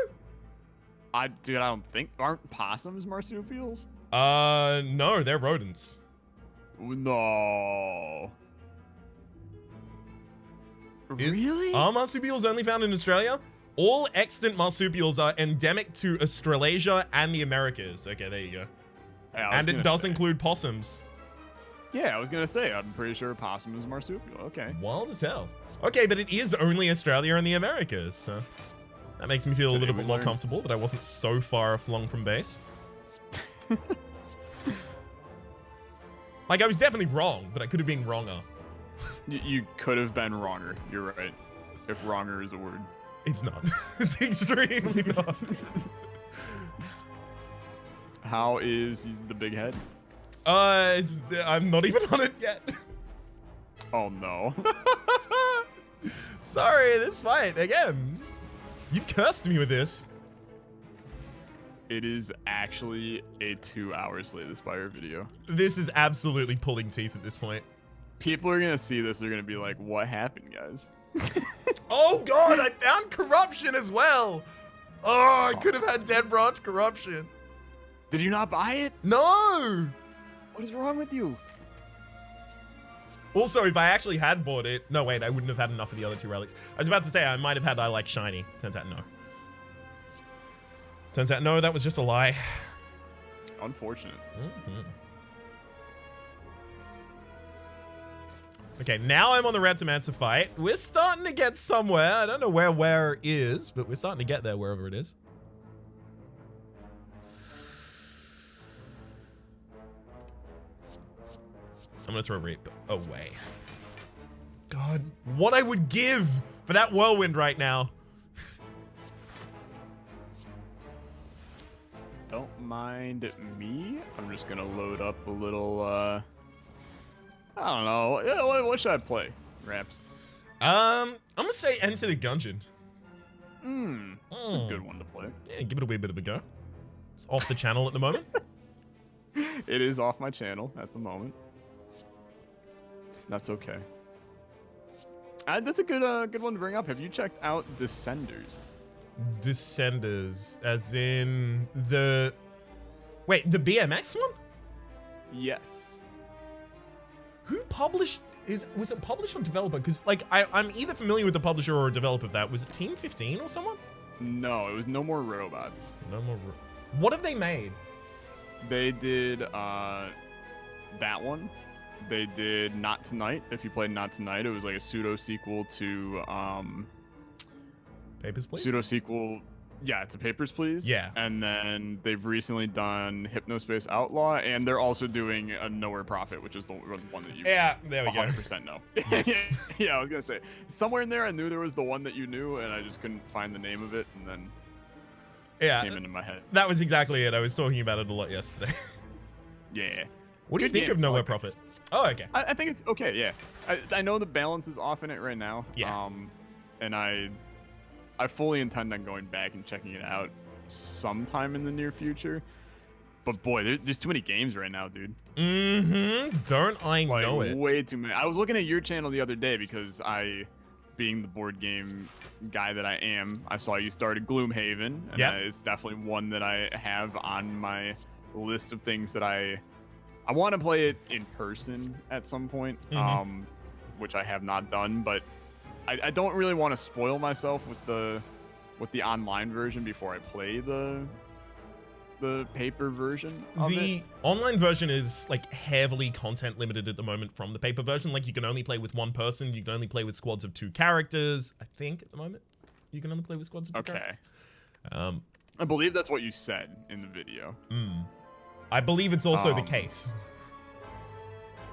Speaker 2: Dude, I don't think. Aren't possums marsupials?
Speaker 1: No, they're rodents.
Speaker 2: No. Really?
Speaker 1: Are marsupials only found in Australia? All extant marsupials are endemic to Australasia and the Americas. Okay, there you go.
Speaker 2: Yeah,
Speaker 1: and it does include possums.
Speaker 2: Yeah, I was gonna say, I'm pretty sure possum is marsupial. Okay.
Speaker 1: Wild as hell. Okay, but it is only Australia and the Americas, so that makes me feel a little bit more comfortable that I wasn't so far flung from base. Like, I was definitely wrong, but I could have been wronger.
Speaker 2: You could have been wronger. You're right. If wronger is a word.
Speaker 1: It's not. It's extremely not.
Speaker 2: How is the big head?
Speaker 1: I'm not even on it yet.
Speaker 2: Oh no.
Speaker 1: Sorry, this fight, again. You've cursed me with this.
Speaker 2: It is actually a 2-hour Slay the Spire video.
Speaker 1: This is absolutely pulling teeth at this point.
Speaker 2: People are gonna see this, they're gonna be like, what happened, guys?
Speaker 1: Oh god, I found corruption as well. Oh, I could have had Dead Branch corruption.
Speaker 2: Did you not buy it?
Speaker 1: No!
Speaker 2: What is wrong with you?
Speaker 1: Also, if I actually had bought it... No, wait, I wouldn't have had enough of the other two relics. I was about to say I might have had I Like Shiny. Turns out no. Turns out no, that was just a lie.
Speaker 2: Unfortunate.
Speaker 1: Mm-hmm. Okay, now I'm on the Raptomancer fight. We're starting to get somewhere. I don't know where is, but we're starting to get there wherever it is. I'm gonna throw Reap away. God, what I would give for that Whirlwind right now.
Speaker 2: Don't mind me. I'm just gonna load up a little, I don't know. Yeah, what should I play, Raps?
Speaker 1: I'm gonna say Enter the Gungeon.
Speaker 2: That's a good one to play.
Speaker 1: Yeah, give it a wee bit of a go. It's off the channel at the moment.
Speaker 2: It is off my channel at the moment. That's okay. That's a good one to bring up. Have you checked out Descenders?
Speaker 1: Descenders, as in the... Wait, the BMX one?
Speaker 2: Yes.
Speaker 1: Who published... Was it published or developer? Because, like, I'm either familiar with the publisher or a developer of that. Was it Team 15 or someone?
Speaker 2: No, it was No More Robots.
Speaker 1: No More... What have they made?
Speaker 2: They did, that one. They did Not Tonight. If you played Not Tonight, it was like a pseudo sequel to
Speaker 1: Papers, Please?
Speaker 2: Pseudo sequel. Yeah, it's a Papers, Please.
Speaker 1: Yeah.
Speaker 2: And then they've recently done Hypnospace Outlaw, and they're also doing a Nowhere Prophet, which is the one that you
Speaker 1: Yeah, there we go.
Speaker 2: 100% know.
Speaker 1: Yes.
Speaker 2: Yeah, I was going to say, somewhere in there I knew there was the one that you knew, and I just couldn't find the name of it, and then it came into my head.
Speaker 1: That was exactly it. I was talking about it a lot yesterday.
Speaker 2: Yeah.
Speaker 1: What do you
Speaker 2: Good
Speaker 1: think
Speaker 2: game,
Speaker 1: of Nowhere
Speaker 2: like it.
Speaker 1: Prophet? Oh, okay.
Speaker 2: I think it's okay, yeah. I know the balance is off in it right now.
Speaker 1: Yeah.
Speaker 2: And I fully intend on going back and checking it out sometime in the near future. But boy, there's too many games right now, dude.
Speaker 1: Mm-hmm. Don't I
Speaker 2: Like,
Speaker 1: know it?
Speaker 2: way too many. I was looking at your channel the other day because being the board game guy that I am, I saw you started Gloomhaven. And
Speaker 1: Yep.
Speaker 2: it's definitely one that I have on my list of things that I want to play it in person at some point, which I have not done, but I don't really want to spoil myself with the online version before I play the paper version of
Speaker 1: The
Speaker 2: it.
Speaker 1: online version is like heavily content limited at the moment from the paper version. Like you can only play with one person. You can only play with squads of 2 characters. I think at the moment you can only play with squads of 2 characters.
Speaker 2: I believe that's what you said in the video.
Speaker 1: I believe it's also the case.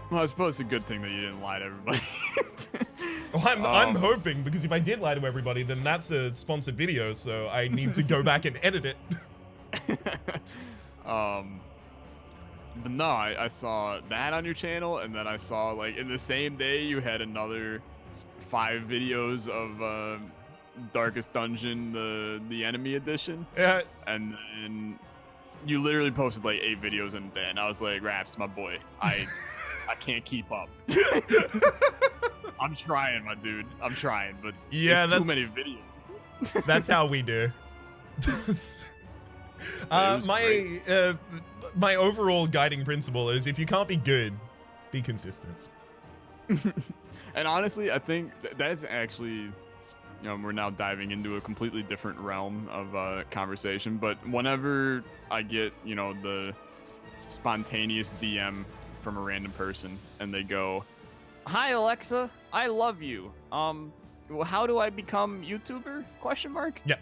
Speaker 2: Well, I suppose it's a good thing that you didn't lie to everybody.
Speaker 1: Well, I'm hoping, because if I did lie to everybody, then that's a sponsored video, so I need to go back and edit it.
Speaker 2: But no, I saw that on your channel, and then I saw, like, in the same day you had another 5 videos of Darkest Dungeon, the Enemy Edition.
Speaker 1: Yeah.
Speaker 2: And then you literally posted like 8 videos in a day, and I was like, Raps, my boy, I can't keep up. I'm trying, my dude. I'm trying, but
Speaker 1: yeah,
Speaker 2: it's too many videos.
Speaker 1: That's how we do. My overall guiding principle is if you can't be good, be consistent.
Speaker 2: And honestly, I think that's actually, we're now diving into a completely different realm of conversation, but whenever I get, the spontaneous DM from a random person and they go, "Hi Alexa, I love you. How do I become YouTuber?" ?
Speaker 1: Yeah.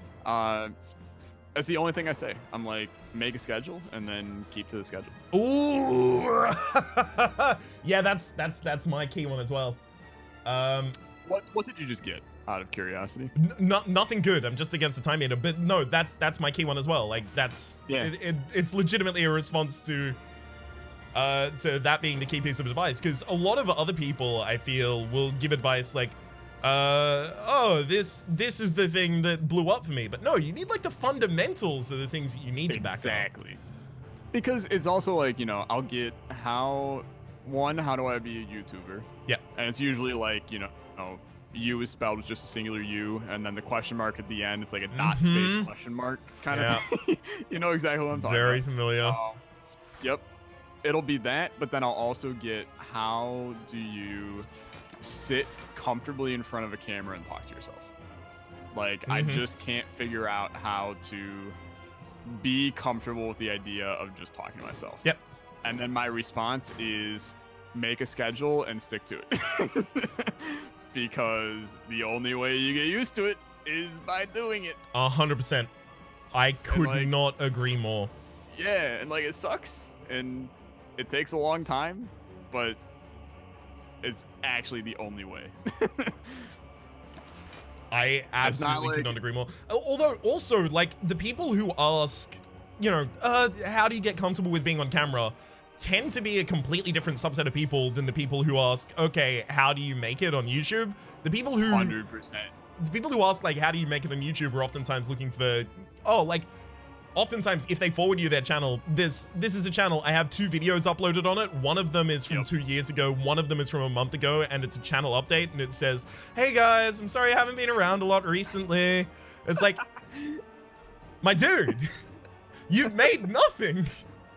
Speaker 2: That's the only thing I say. I'm like, make a schedule and then keep to the schedule.
Speaker 1: Ooh. Yeah, that's my key one as well.
Speaker 2: What did you just get? Out of curiosity.
Speaker 1: Nothing good. I'm just against the time meter, but no, that's my key one as well. Like that's it's legitimately a response to that being the key piece of advice, because a lot of other people I feel will give advice like, oh, this is the thing that blew up for me, but no, you need like the fundamentals of the things that you need to back up.
Speaker 2: Exactly. Because it's also like, I'll get how do I be a YouTuber?
Speaker 1: Yeah.
Speaker 2: And it's usually like, U is spelled with just a singular U, and then the question mark at the end, it's like a dot space question mark kind of. You know exactly what I'm talking about.
Speaker 1: Very familiar.
Speaker 2: Yep. It'll be that, but then I'll also get, how do you sit comfortably in front of a camera and talk to yourself? Like, I just can't figure out how to be comfortable with the idea of just talking to myself.
Speaker 1: Yep.
Speaker 2: And then my response is make a schedule and stick to it. Because the only way you get used to it is by doing it.
Speaker 1: 100%. I could not agree more.
Speaker 2: Yeah, and like it sucks and it takes a long time, but it's actually the only way.
Speaker 1: I absolutely could not agree more. Although also, like, the people who ask, how do you get comfortable with being on camera, tend to be a completely different subset of people than the people who ask, okay, how do you make it on YouTube? The people who
Speaker 2: 100%.
Speaker 1: The people who ask, like, how do you make it on YouTube are oftentimes looking for, oftentimes if they forward you their channel, this is a channel, I have 2 videos uploaded on it. One of them is from 2 years ago, one of them is from a month ago, and it's a channel update, and it says, hey guys, I'm sorry I haven't been around a lot recently. It's like, my dude, you've made nothing.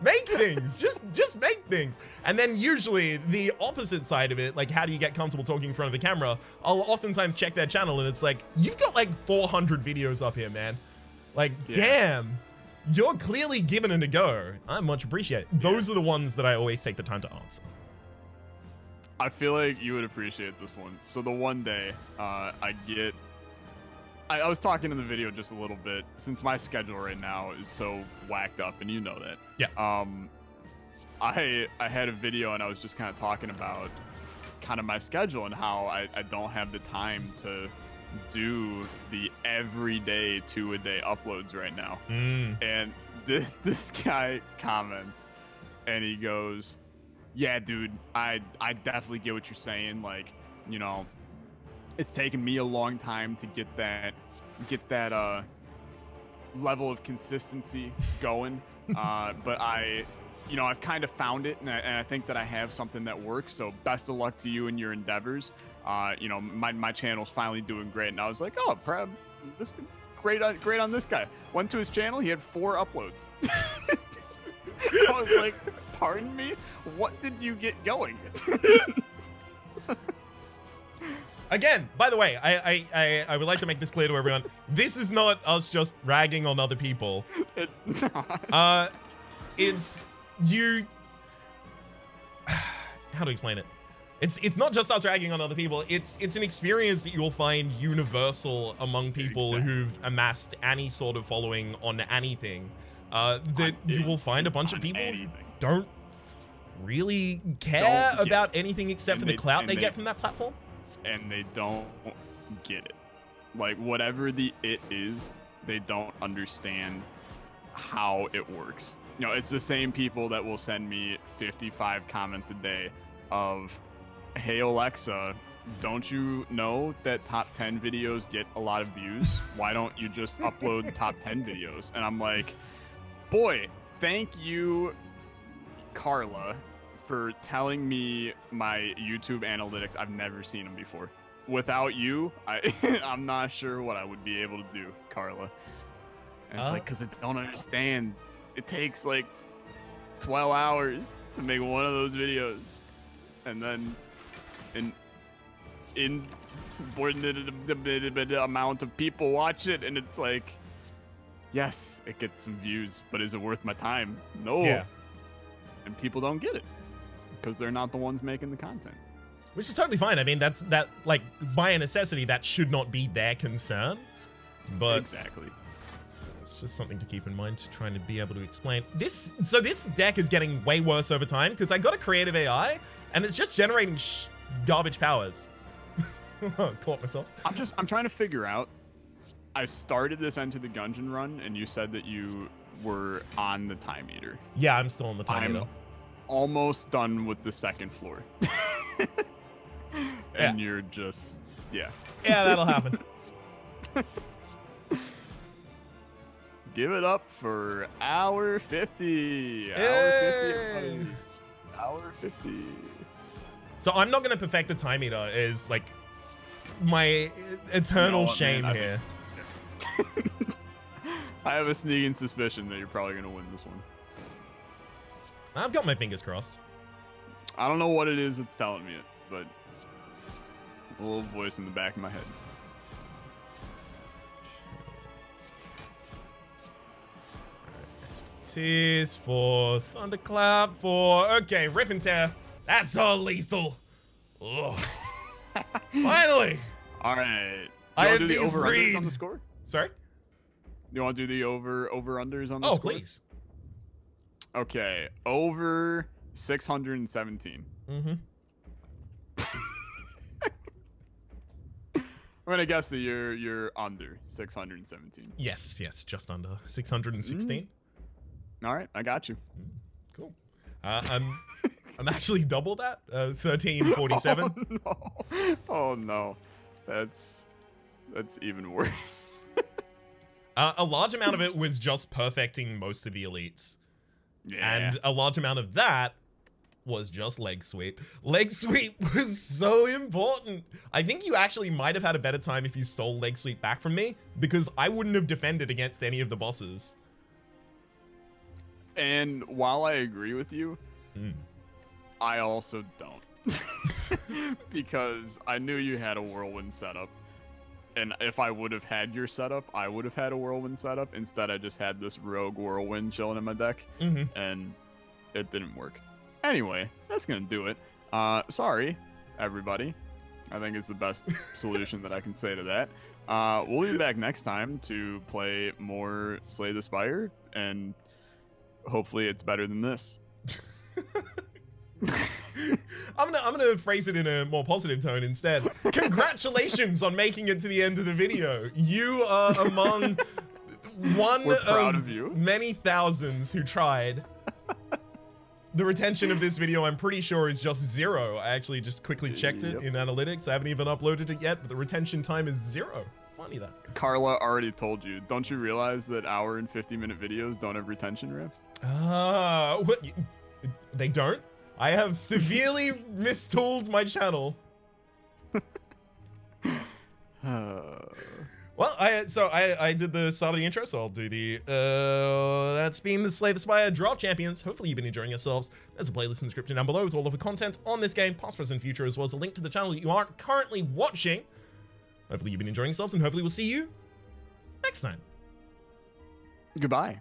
Speaker 1: Make things, just make things. And then usually the opposite side of it, like, how do you get comfortable talking in front of a camera? I'll oftentimes check their channel and it's like, you've got like 400 videos up here, man. Like, damn, you're clearly giving it a go. I much appreciate it. Those are the ones that I always take the time to answer.
Speaker 2: I feel like you would appreciate this one. So the one day I get I was talking in the video just a little bit, since my schedule right now is so whacked up, and you know that.
Speaker 1: Yeah.
Speaker 2: I had a video and I was just kind of talking about kind of my schedule and how I don't have the time to do the everyday 2-a-day uploads right now. And this guy comments and he goes, yeah, dude, I definitely get what you're saying. Like, you know, it's taken me a long time to get that level of consistency going. But I've kind of found it, and I think that I have something that works. So best of luck to you in your endeavors. My channel's finally doing great, and I was like, oh, Prab, this great on this guy. Went to his channel, he had 4 uploads. I was like, pardon me, what did you get going?
Speaker 1: Again, by the way, I would like to make this clear to everyone. This is not us just ragging on other people.
Speaker 2: It's not.
Speaker 1: It's you. How to explain it? It's not just us ragging on other people. It's an experience that you will find universal among people who've amassed any sort of following on anything. That you will find a bunch of people who don't really care about anything except for the clout they get from that platform.
Speaker 2: And they don't get it. Like, whatever the it is, they don't understand how it works. You know, it's the same people that will send me 55 comments a day of, hey, Alexa, don't you know that top 10 videos get a lot of views? Why don't you just upload top 10 videos? And I'm like, boy, thank you, Carla, for telling me my YouTube analytics. I've never seen them before. Without you, I'm not sure what I would be able to do, Carla. And it's like, because I don't understand. It takes like 12 hours to make one of those videos. And then an insubordinate amount of people watch it. And it's like, yes, it gets some views, but is it worth my time? No.
Speaker 1: Yeah.
Speaker 2: And people don't get it because they're not the ones making the content.
Speaker 1: Which is totally fine. I mean, that like, by a necessity, that should not be their concern. But
Speaker 2: exactly.
Speaker 1: It's just something to keep in mind to trying to be able to explain. So this deck is getting way worse over time because I got a creative AI and it's just generating garbage powers. Caught myself.
Speaker 2: I'm trying to figure out. I started this Enter the Gungeon run and you said that you were on the time eater.
Speaker 1: Yeah, I'm still on the time eater.
Speaker 2: I'm almost done with the second floor. And you're just, yeah.
Speaker 1: Yeah, that'll happen.
Speaker 2: Give it up for hour 50.
Speaker 1: Hey!
Speaker 2: Hour 50.
Speaker 1: So I'm not going to perfect the time eater is like my eternal shame here.
Speaker 2: I have a sneaking suspicion that you're probably going to win this one.
Speaker 1: I've got my fingers crossed.
Speaker 2: I don't know what it is that's telling me it, but a little voice in the back of my head.
Speaker 1: Expertise for Thunderclap for... Okay, Rip and Tear. That's all lethal. Ugh. Finally.
Speaker 2: All right.
Speaker 1: I
Speaker 2: You want
Speaker 1: have
Speaker 2: to do the
Speaker 1: been
Speaker 2: over-unders
Speaker 1: freed.
Speaker 2: on the score?
Speaker 1: Sorry?
Speaker 2: You want to do the over-unders on the
Speaker 1: Oh,
Speaker 2: score?
Speaker 1: please.
Speaker 2: Okay. Over 617.
Speaker 1: Mm-hmm.
Speaker 2: I'm gonna guess that you're under 617.
Speaker 1: Yes, just under 616.
Speaker 2: All right, I got you.
Speaker 1: Cool. I'm actually double that. 1347.
Speaker 2: Oh no! Oh no, that's even worse.
Speaker 1: A large amount of it was just perfecting most of the elites.
Speaker 2: Yeah.
Speaker 1: And a large amount of that was just leg sweep. Leg sweep was so important. I think you actually might have had a better time if you stole leg sweep back from me, because I wouldn't have defended against any of the bosses.
Speaker 2: And while I agree with you, I also don't. Because I knew you had a whirlwind setup. And if I would have had your setup, I would have had a whirlwind setup. Instead, I just had this rogue whirlwind chilling in my deck. And it didn't work. Anyway, that's going to do it. Sorry, everybody. I think it's the best solution that I can say to that. We'll be back next time to play more Slay the Spire, and hopefully it's better than this.
Speaker 1: I'm gonna phrase it in a more positive tone instead. Congratulations on making it to the end of the video. You are among one of
Speaker 2: you.
Speaker 1: many thousands who tried. The retention of this video, I'm pretty sure, is just 0. I actually just quickly checked it in analytics. I haven't even uploaded it yet, but the retention time is 0. Funny that.
Speaker 2: Carla already told you. Don't you realize that hour and 50-minute videos don't have retention, Raps?
Speaker 1: What? They don't? I have severely mistooled my channel. Well, I did the start of the intro, so I'll do the, that's been the Slay the Spire Draft Champions. Hopefully you've been enjoying yourselves. There's a playlist in the description down below with all of the content on this game, past, present, future, as well as a link to the channel that you aren't currently watching. Hopefully you've been enjoying yourselves, and hopefully we'll see you next time.
Speaker 2: Goodbye.